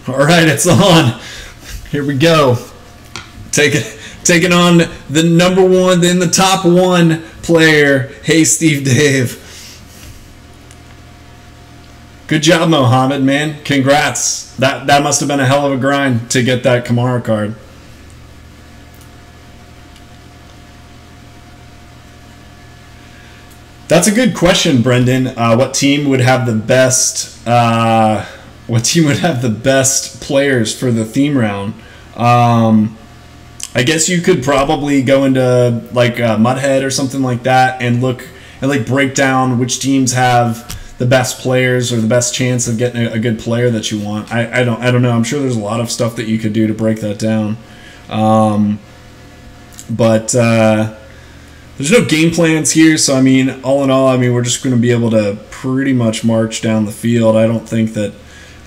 All right, it's on. Here we go. Taking on the number one, then the top one player, HeySteveDave. Good job, Mohammed, man. Congrats. That must have been a hell of a grind to get that Kamara card. That's a good question, Brendan. What team would have the best? What team would have the best players for the theme round? I guess you could probably go into like Mudhead or something like that and look and like break down which teams have the best players or the best chance of getting a good player that you want. I don't know. I'm sure there's a lot of stuff that you could do to break that down. But there's no game plans here, so I mean, all in all, I mean, we're just going to be able to pretty much march down the field. I don't think that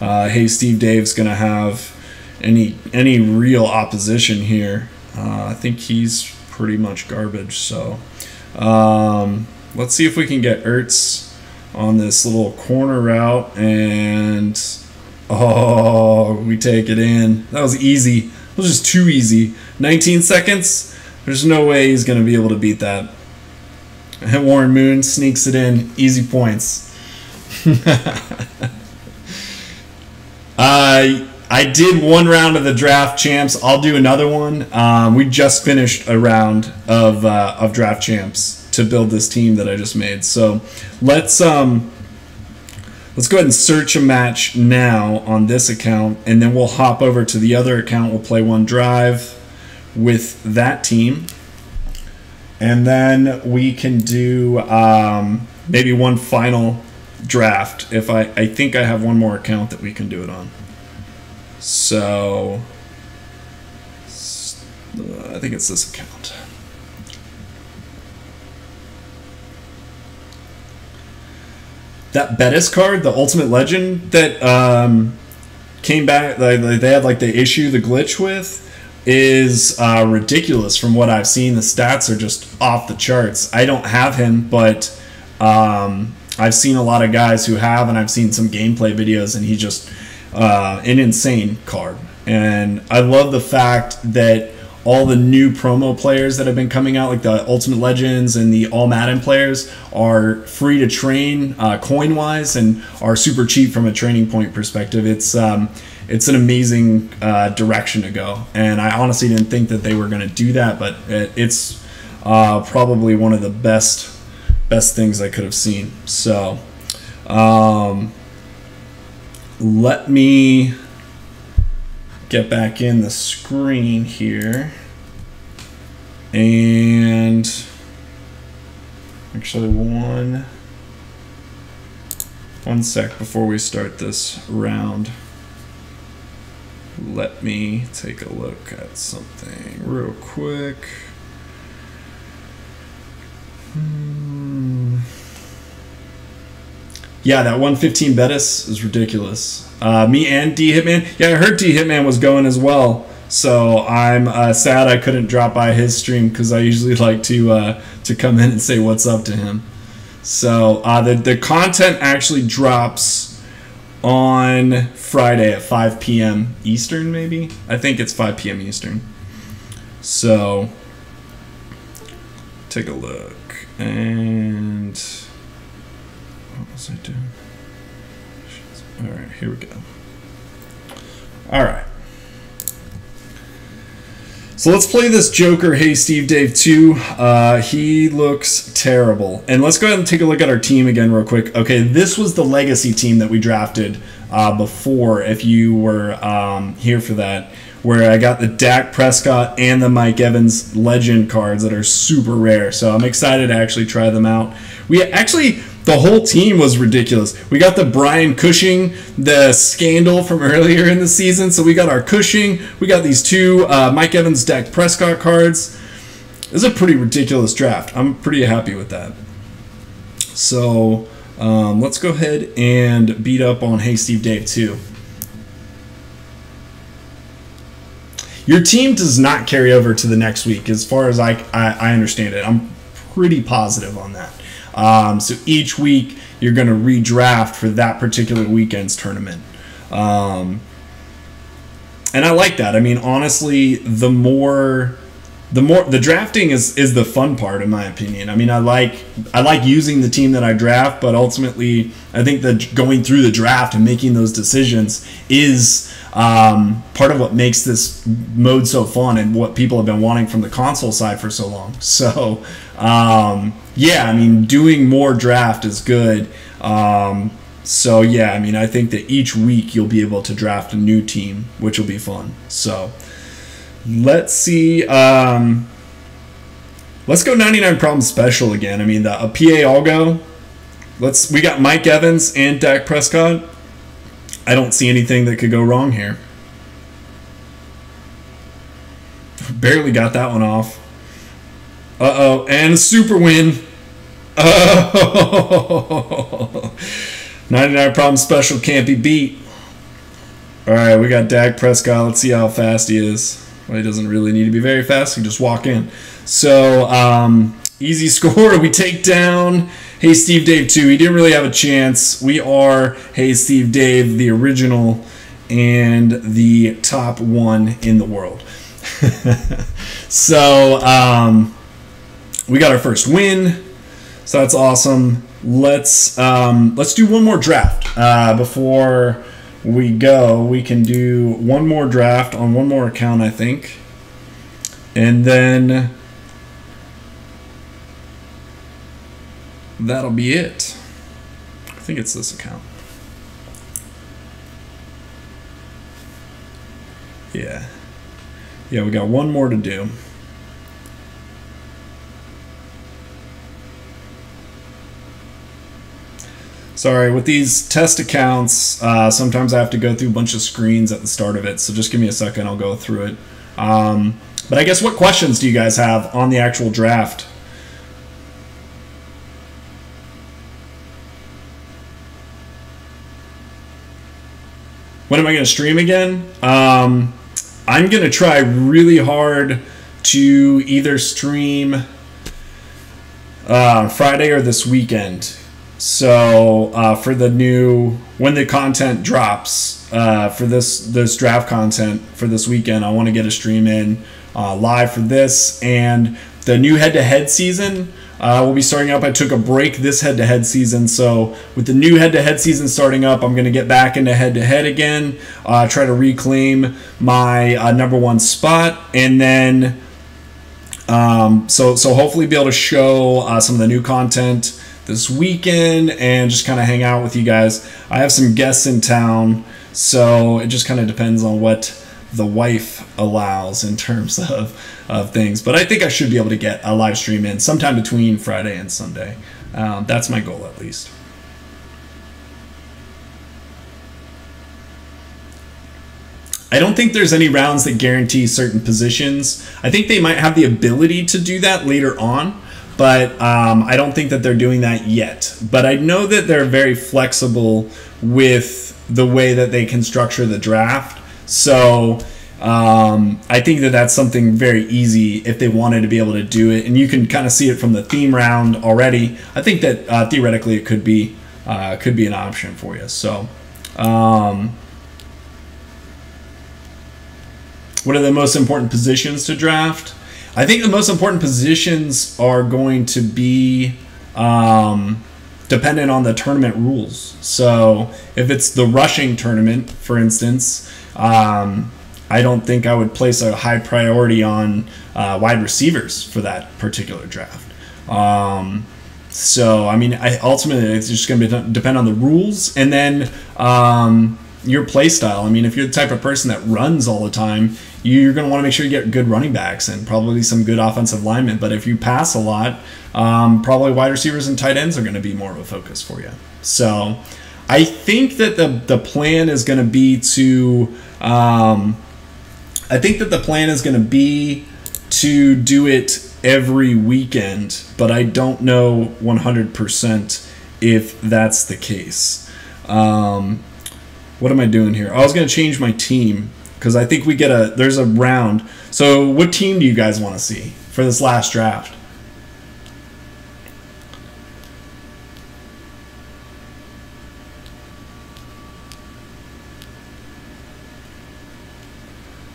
HeySteveDave's going to have any real opposition here. I think he's pretty much garbage. So let's see if we can get Ertz on this little corner route, and oh, we take it in. That was easy. It was just too easy. 19 seconds. There's no way he's going to be able to beat that. And Warren Moon sneaks it in. Easy points. I did one round of the draft champs. I'll do another one. We just finished a round of draft champs to build this team that I just made. So let's go ahead and search a match now on this account, and then we'll hop over to the other account. We'll play one drive with that team, and then we can do maybe one final draft. If I think I have one more account that we can do it on. So I think it's this account. That Bettis card, the Ultimate Legend that came back, they had like the issue, the glitch with, is ridiculous from what I've seen. The stats are just off the charts. I don't have him, but I've seen a lot of guys who have, and I've seen some gameplay videos, and he's just an insane card. And I love the fact that all the new promo players that have been coming out, like the Ultimate Legends and the All Madden players, are free to train coin-wise and are super cheap from a training point perspective. It's an amazing direction to go, and I honestly didn't think that they were going to do that, but it's probably one of the best things I could have seen. So let me get back in the screen here, and actually one sec before we start this round, let me take a look at something real quick. Yeah, that 115 Bettis is ridiculous. Me and D Hitman. Yeah, I heard D Hitman was going as well. So I'm sad I couldn't drop by his stream, because I usually like to come in and say what's up to him. So the content actually drops on Friday at 5 p.m. Eastern, maybe? I think it's 5 p.m. Eastern. So take a look. And what was I doing? All right, here we go. All right. So let's play this Joker, HeySteveDave 2. He looks terrible. And let's go ahead and take a look at our team again real quick. Okay, this was the legacy team that we drafted before, if you were here for that, where I got the Dak Prescott and the Mike Evans legend cards that are super rare. So I'm excited to actually try them out. We actually... The whole team was ridiculous. We got the Brian Cushing, the scandal from earlier in the season. So we got our Cushing. We got these two Mike Evans, Dak Prescott cards. This is a pretty ridiculous draft. I'm pretty happy with that. So let's go ahead and beat up on HeySteveDave 2. Your team does not carry over to the next week, as far as I understand it. I'm pretty positive on that. So each week you're going to redraft for that particular weekend's tournament. And I like that. I mean, honestly, the drafting is the fun part, in my opinion. I mean, I like using the team that I draft, but ultimately I think that going through the draft and making those decisions is part of what makes this mode so fun and what people have been wanting from the console side for so long. So yeah, I mean, doing more draft is good. So yeah, I mean, I think that each week you'll be able to draft a new team, which will be fun. So let's see. Let's go 99 problem special again. I mean, a PA all go. We got Mike Evans and Dak Prescott. I don't see anything that could go wrong here. Barely got that one off. Uh-oh, and a super win. Oh, 99 problem special can't be beat. All right, we got Dak Prescott. Let's see how fast he is. Well, he doesn't really need to be very fast. He can just walk in. So, easy score. We take down HeySteveDave 2. He didn't really have a chance. We are HeySteveDave, the original and the top one in the world. So, we got our first win. So that's awesome. Let's do one more draft before we go. We can do one more draft on one more account, I think, and then that'll be it. I think it's this account. Yeah, we got one more to do. Sorry, with these test accounts, sometimes I have to go through a bunch of screens at the start of it, so just give me a second, I'll go through it. But I guess, what questions do you guys have on the actual draft? When am I going to stream again? I'm going to try really hard to either stream Friday or this weekend. So for when the content drops for this draft content for this weekend, I want to get a stream in live for this, and the new head-to-head season will be starting up. I took a break this head-to-head season, so with the new head-to-head season starting up, I'm going to get back into head-to-head again, try to reclaim my #1 spot, and then so hopefully be able to show some of the new content this weekend and just kind of hang out with you guys. I have some guests in town, so it just kind of depends on what the wife allows in terms of things. But I think I should be able to get a live stream in sometime between Friday and Sunday. That's my goal, at least. I don't think there's any rounds that guarantee certain positions. I think they might have the ability to do that later on, but I don't think that they're doing that yet. But I know that they're very flexible with the way that they can structure the draft. So I think that that's something very easy if they wanted to be able to do it. And you can kind of see it from the theme round already. I think that theoretically it could be an option for you. So what are the most important positions to draft? I think the most important positions are going to be dependent on the tournament rules. So if it's the rushing tournament, for instance, I don't think I would place a high priority on wide receivers for that particular draft. So, I mean, ultimately, it's just going to depend on the rules and then your play style. I mean, if you're the type of person that runs all the time, you're going to want to make sure you get good running backs and probably some good offensive linemen. But if you pass a lot, probably wide receivers and tight ends are going to be more of a focus for you. So, I think that the plan is going to be to do it every weekend, but I don't know 100% if that's the case. What am I doing here? I was going to change my team because I think there's a round. So what team do you guys want to see for this last draft?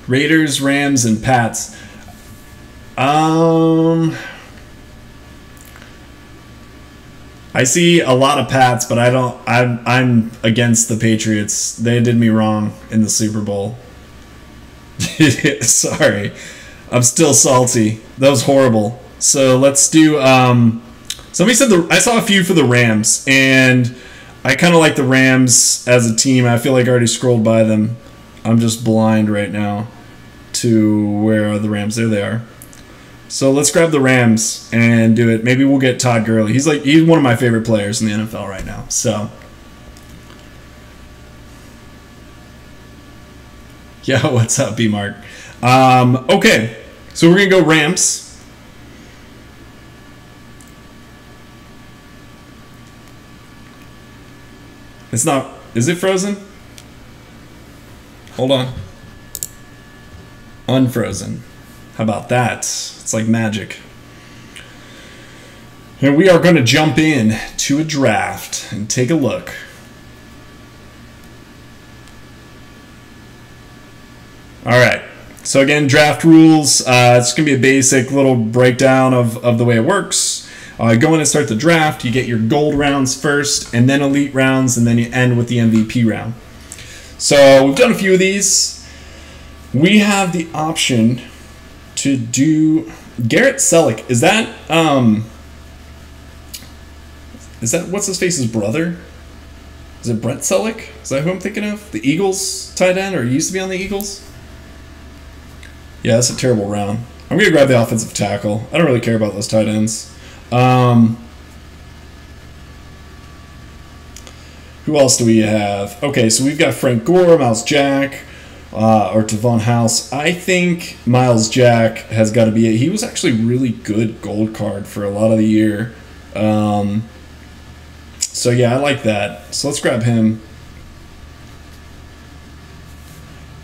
Raiders, Rams, and Pats. I see a lot of Pats, but I'm against the Patriots. They did me wrong in the Super Bowl. Sorry. I'm still salty. That was horrible. So let's do somebody said I saw a few for the Rams, and I kind of like the Rams as a team. I feel like I already scrolled by them. I'm just blind right now to where are the Rams. There they are. So let's grab the Rams and do it. Maybe we'll get Todd Gurley. He's one of my favorite players in the NFL right now. So yeah, what's up, B-Mark? Okay, so we're gonna go Rams. It's not. Is it frozen? Hold on. Unfrozen. How about that? It's like magic. And we are going to jump in to a draft and take a look. All right. So again, draft rules. It's going to be a basic little breakdown of the way it works. Go in and start the draft. You get your gold rounds first, and then elite rounds, and then you end with the MVP round. So we've done a few of these. We have the option to do Garrett Selleck. Is that what's his face's brother? Is it Brent Selleck? Is that who I'm thinking of? The Eagles tight end, or he used to be on the Eagles? Yeah, that's a terrible round. I'm gonna grab the offensive tackle. I don't really care about those tight ends. Who else do we have? Okay, so we've got Frank Gore, Miles Jack, or Devon House. I think Miles Jack has got to be it. He was actually really good gold card for a lot of the year. So yeah, I like that. So let's grab him.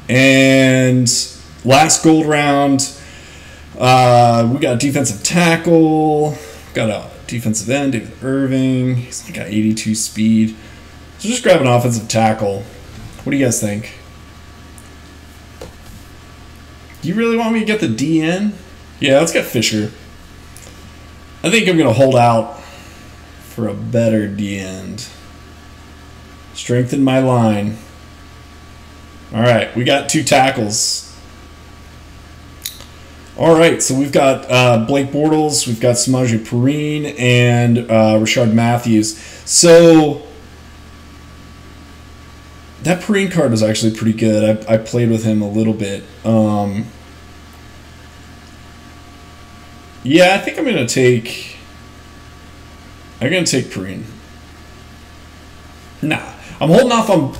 And last gold round, we got a defensive tackle. We got a defensive end, David Irving. He's like got 82 speed. So just grab an offensive tackle. What do you guys think? Do you really want me to get the DN? Yeah, let's get Fisher. I think I'm going to hold out for a better DN. Strengthen my line. All right, we got 2 tackles. All right, so we've got Blake Bortles, we've got Samaje Perine, and Rashard Matthews. So that Perine card was actually pretty good. I played with him a little bit. Yeah, I think I'm gonna take Perine. Nah, I'm holding off on.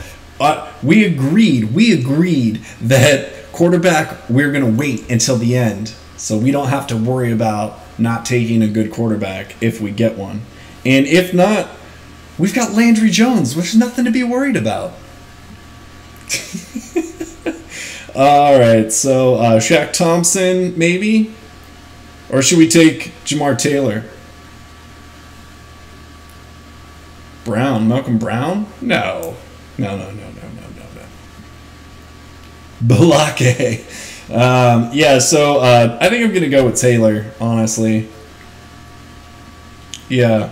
We agreed that quarterback we're gonna wait until the end, so we don't have to worry about not taking a good quarterback if we get one. And if not, we've got Landry Jones, which is nothing to be worried about. All right, so Shaq Thompson, maybe? Or should we take Jamar Taylor? Brown, Malcolm Brown? No. Balake. Yeah, so I think I'm going to go with Taylor, honestly. Yeah.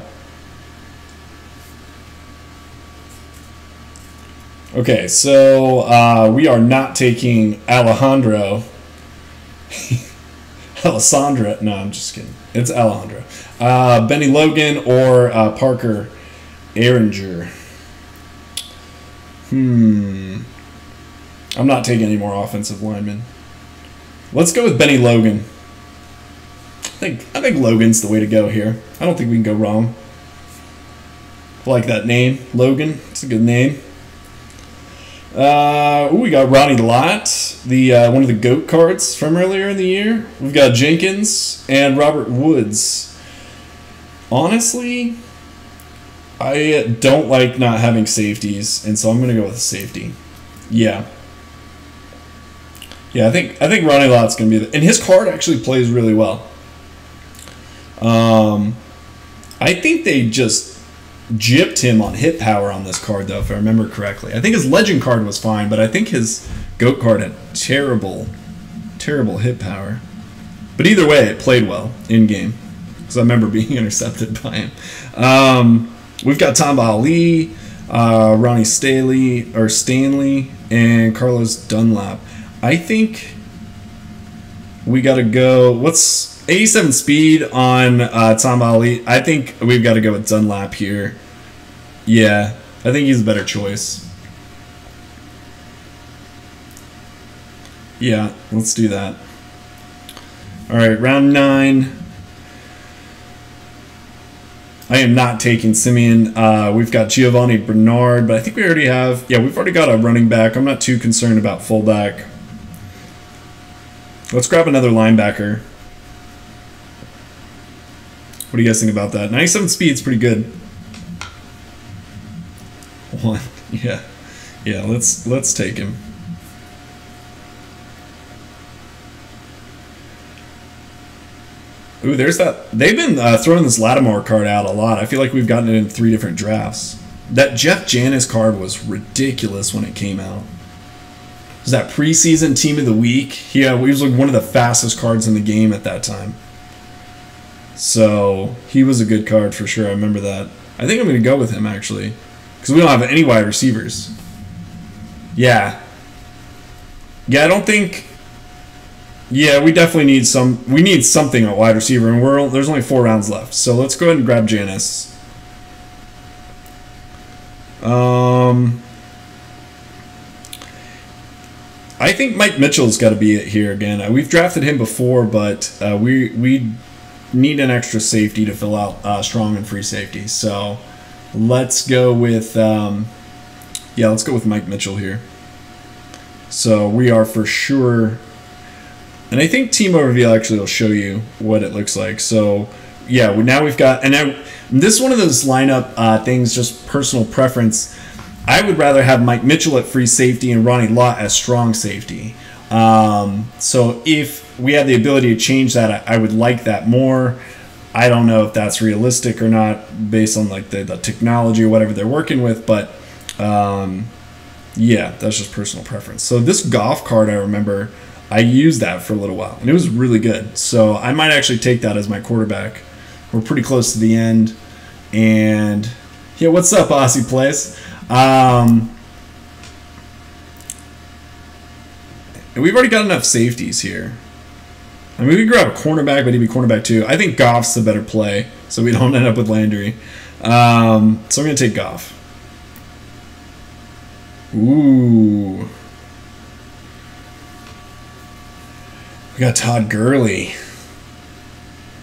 Okay, so we are not taking Alejandro. Alessandra. No, I'm just kidding. It's Alejandro. Benny Logan or Parker Ehringer. I'm not taking any more offensive linemen. Let's go with Benny Logan. I think Logan's the way to go here. I don't think we can go wrong. I like that name, Logan. It's a good name. We got Ronnie Lott, the one of the GOAT cards from earlier in the year. We've got Jenkins and Robert Woods. Honestly, I don't like not having safeties, and so I'm going to go with a safety. Yeah. Yeah, I think Ronnie Lott's going to be and his card actually plays really well. I think they just gypped him on hit power on this card, though, if I remember correctly. I think his legend card was fine, but I think his GOAT card had terrible hit power. But either way, it played well in game, because I remember being intercepted by him. We've got Tom Ali, Ronnie Stanley, and Carlos Dunlap. I think we got to go. What's 87 speed on Tom Ali? I think we've got to go with Dunlap here. Yeah, I think he's a better choice. Yeah, let's do that. All right, round 9. I am not taking Simeon. We've got Giovanni Bernard, but I think we already have. Yeah, we've already got a running back. I'm not too concerned about fullback. Let's grab another linebacker. What do you guys think about that? 97 speed's pretty good. 1. Yeah. Yeah, let's take him. Ooh, there's that. They've been throwing this Lattimore card out a lot. I feel like we've gotten it in 3 different drafts. That Jeff Janis card was ridiculous when it came out. Was that preseason team of the week? Yeah, he was like one of the fastest cards in the game at that time. So he was a good card for sure. I remember that. I think I'm going to go with him actually, because we don't have any wide receivers. Yeah. Yeah, I don't think. Yeah, we definitely need some. We need something at wide receiver, and there's only 4 rounds left. So let's go ahead and grab Janis. I think Mike Mitchell's got to be it here again. We've drafted him before, but we need an extra safety to fill out strong and free safety. So let's go with let's go with Mike Mitchell here. So we are for sure. And I think Team Overview actually will show you what it looks like. So, yeah, now we've got... And this is one of those lineup things, just personal preference. I would rather have Mike Mitchell at free safety and Ronnie Lott as strong safety. So if we had the ability to change that, I would like that more. I don't know if that's realistic or not based on like the technology or whatever they're working with. But, yeah, that's just personal preference. So this golf card, I remember... I used that for a little while, and it was really good. So I might actually take that as my quarterback. We're pretty close to the end. And, yeah, what's up, Aussie Place? And we've already got enough safeties here. I mean, we could grab a cornerback, but he'd be cornerback too. I think Goff's the better play, so we don't end up with Landry. So I'm going to take Goff. Ooh. We got Todd Gurley.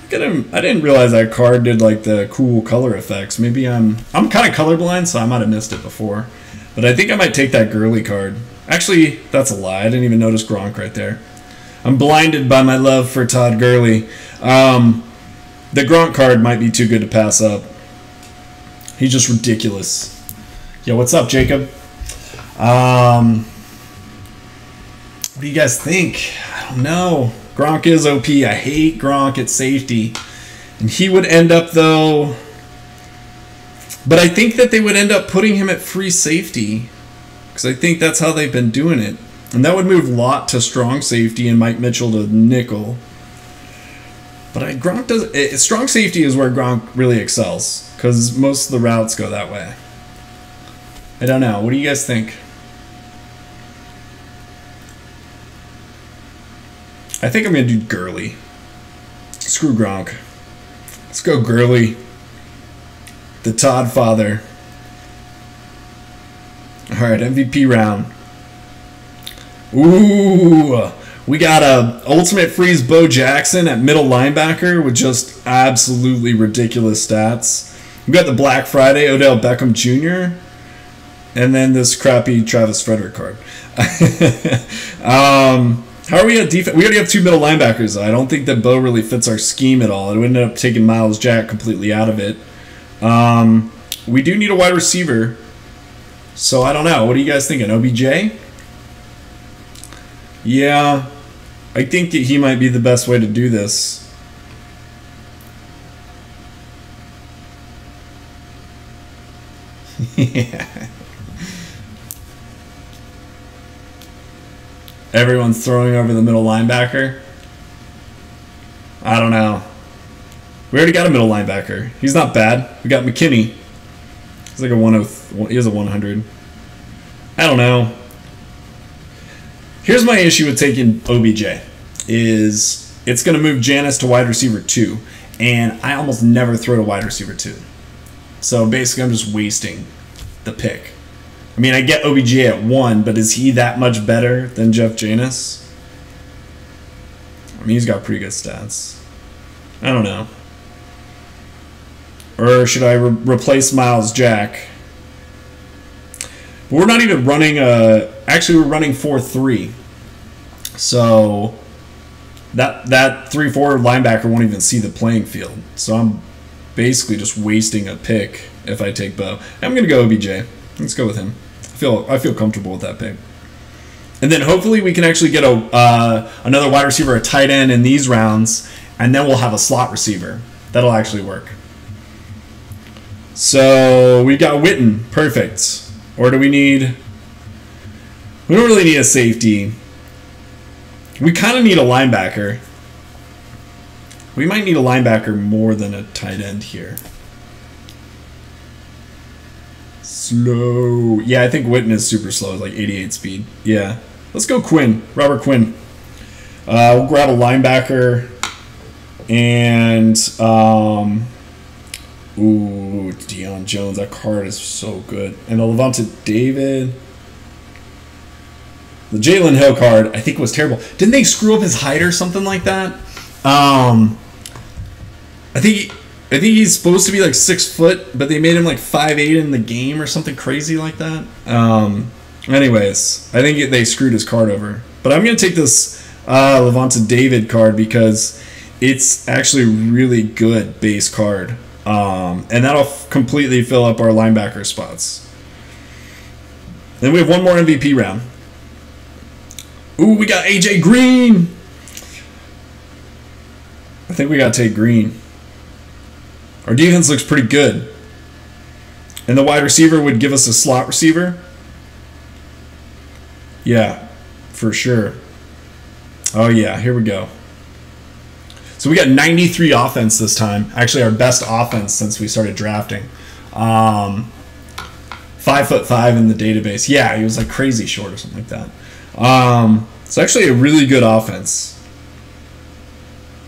Look at him. I didn't realize that card did like the cool color effects. Maybe I'm kind of colorblind, so I might have missed it before. But I think I might take that Gurley card. Actually, that's a lie. I didn't even notice Gronk right there. I'm blinded by my love for Todd Gurley. The Gronk card might be too good to pass up. He's just ridiculous. Yo, what's up, Jacob? What do you guys think? I don't know. Gronk is OP. I hate Gronk at safety. And he would end up, though... But I think that they would end up putting him at free safety. Because I think that's how they've been doing it. And that would move Lott to strong safety and Mike Mitchell to nickel. But Gronk does... strong safety is where Gronk really excels. Because most of the routes go that way. I don't know. What do you guys think? I think I'm going to do Gurley. Screw Gronk. Let's go Gurley. The Todd father. Alright, MVP round. Ooh, we got a Ultimate Freeze Bo Jackson at middle linebacker with just absolutely ridiculous stats. We got the Black Friday Odell Beckham Jr. And then this crappy Travis Frederick card. How are we at defense? We already have 2 middle linebackers. I don't think that Bo really fits our scheme at all. It ended up taking Miles Jack completely out of it. We do need a wide receiver. So I don't know. What are you guys thinking? OBJ? Yeah. I think that he might be the best way to do this. Yeah. Everyone's throwing over the middle linebacker. I don't know. We already got a middle linebacker. He's not bad. We got McKinney. He's like a 100. He has a 100. I don't know. Here's my issue with taking OBJ. Is it's going to move Janice to wide receiver 2. And I almost never throw to wide receiver 2. So basically I'm just wasting the pick. I mean, I get OBJ at 1, but is he that much better than Jeff Janis? I mean, he's got pretty good stats. I don't know. Or should I replace Miles Jack? But we're not even running actually, we're running 4-3. So that 3-4 linebacker won't even see the playing field. So I'm basically just wasting a pick if I take Bo. I'm going to go OBJ. Let's go with him. I feel comfortable with that pick. And then hopefully we can actually get another wide receiver, a tight end in these rounds, and then we'll have a slot receiver. That'll actually work. So we got Witten. Perfect. Or do we need... We don't really need a safety. We kind of need a linebacker. We might need a linebacker more than a tight end here. Slow. Yeah, I think Witten is super slow. It's like 88 speed. Yeah. Let's go Quinn. Robert Quinn. We'll grab a linebacker. And, ooh, Deion Jones. That card is so good. And a Levante David. The Jalen Hill card, I think, was terrible. Didn't they screw up his height or something like that? I think he's supposed to be like 6 foot, but they made him like 5'8" in the game or something crazy like that. Anyways, I think they screwed his card over. But I'm going to take this Levante David card because it's actually a really good base card. And that'll completely fill up our linebacker spots. Then we have one more MVP round. Ooh, we got AJ Green. I think we got to take Green. Our defense looks pretty good. And the wide receiver would give us a slot receiver. Yeah, for sure. Oh, yeah, here we go. So we got 93 offense this time. Actually, our best offense since we started drafting. 5'5" in the database. Yeah, he was like crazy short or something like that. It's actually a really good offense.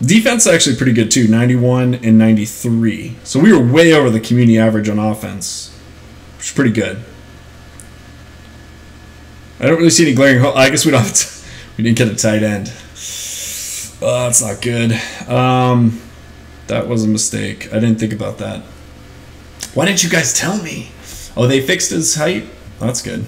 Defense is actually pretty good too, 91 and 93. So we were way over the community average on offense, which is pretty good. I don't really see any glaring holes. I guess we don't have we didn't get a tight end. That's not good. That was a mistake. I didn't think about that. Why didn't you guys tell me? Oh, they fixed his height? That's good.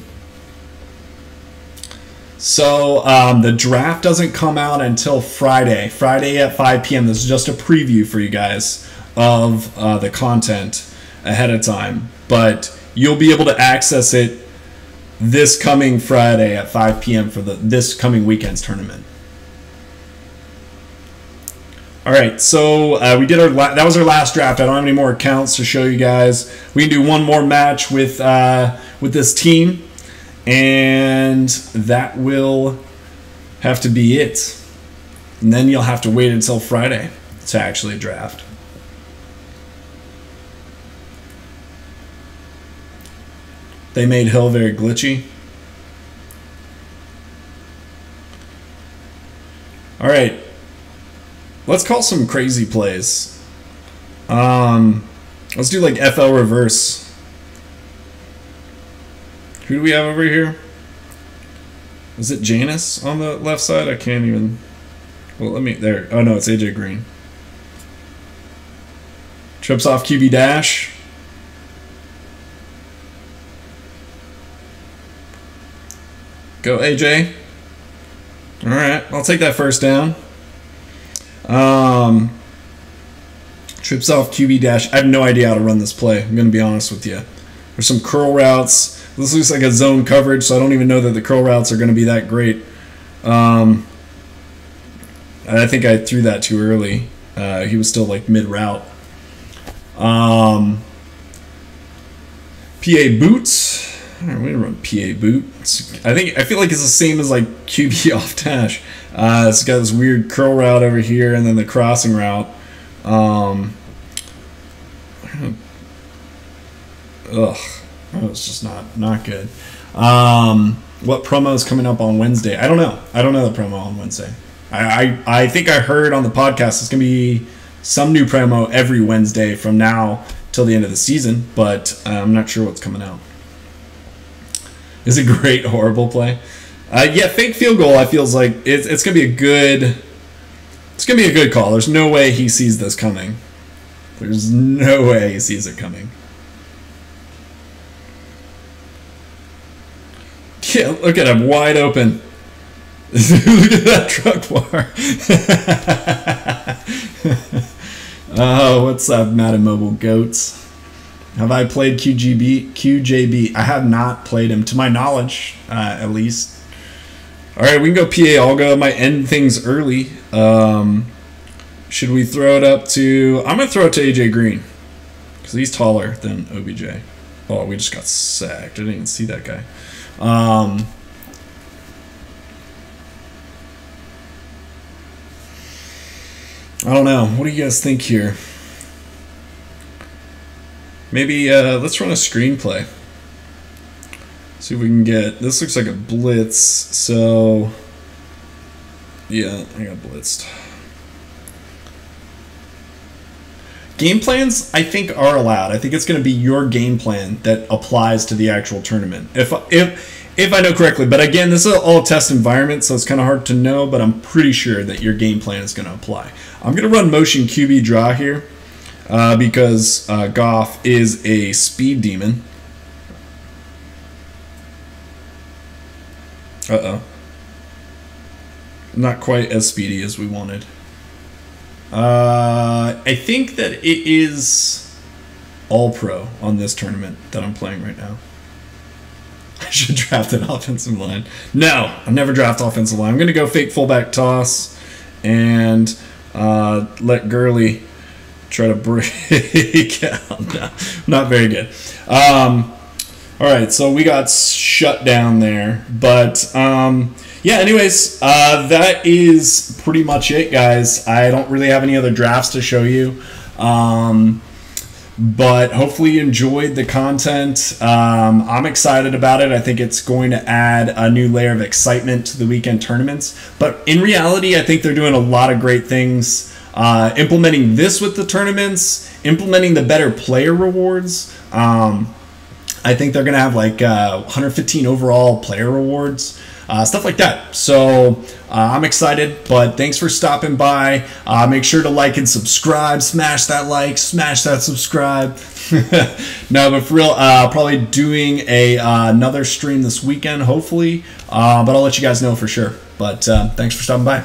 So the draft doesn't come out until Friday. Friday at 5 p.m. This is just a preview for you guys of the content ahead of time. But you'll be able to access it this coming Friday at 5 p.m. for this coming weekend's tournament. All right, so we did that was our last draft. I don't have any more accounts to show you guys. We can do one more match with this team. And that will have to be it. And then you'll have to wait until Friday to actually draft. They made Hill very glitchy. All right. Let's call some crazy plays. Let's do like FL reverse. Who do we have over here? Is it Janus on the left side? I can't even. Well, let me. There. Oh, no, it's AJ Green. Trips off QB dash. Go, AJ. All right. I'll take that first down. Trips off QB dash. I have no idea how to run this play. I'm going to be honest with you. There's some curl routes. This looks like a zone coverage, so I don't even know that the curl routes are going to be that great. I think I threw that too early. He was still like mid-route. PA boots. All right, we're gonna run PA boot. I feel like it's the same as like QB off dash. It's got this weird curl route over here, and then the crossing route. It's just not good. What promo is coming up on Wednesday? I don't know. I don't know the promo on Wednesday. I think I heard on the podcast it's gonna be some new promo every Wednesday from now till the end of the season, but I'm not sure what's coming out. It's a great horrible play. Yeah, fake field goal. I feels like it's gonna be a good. It's gonna be a good call. There's no way he sees this coming. There's no way he sees it coming. Yeah, look at him, wide open. Look at that truck bar. Oh, what's up, Madden Mobile Goats? Have I played QJB? I have not played him, to my knowledge, at least. All right, we can go PA. I'll go. I might end things early. Should we throw it up to... I'm going to throw it to AJ Green because he's taller than OBJ. Oh, we just got sacked. I didn't even see that guy. I don't know. What do you guys think here? Maybe let's run a screenplay. See if we can get... This looks like a blitz, so... Yeah, I got blitzed. Game plans, I think, are allowed. I think it's going to be your game plan that applies to the actual tournament. If I know correctly. But again, this is all a test environment, so it's kind of hard to know, but I'm pretty sure that your game plan is going to apply. I'm going to run motion QB draw here because Goff is a speed demon. Uh-oh. Not quite as speedy as we wanted. I think that it is all-pro on this tournament that I'm playing right now. I should draft an offensive line. No, I never draft offensive line. I'm going to go fake fullback toss and let Gurley try to break out. No, not very good. All right, so we got shut down there. But, yeah, anyways, that is pretty much it, guys. I don't really have any other drafts to show you. But hopefully you enjoyed the content. I'm excited about it. I think it's going to add a new layer of excitement to the weekend tournaments. But in reality, I think they're doing a lot of great things. Implementing this with the tournaments, implementing the better player rewards. I think they're going to have like 115 overall player rewards. Stuff like that. So I'm excited, but thanks for stopping by. Make sure to like and subscribe. Smash that like, smash that subscribe. No, but for real, probably doing another stream this weekend, hopefully. But I'll let you guys know for sure. But thanks for stopping by.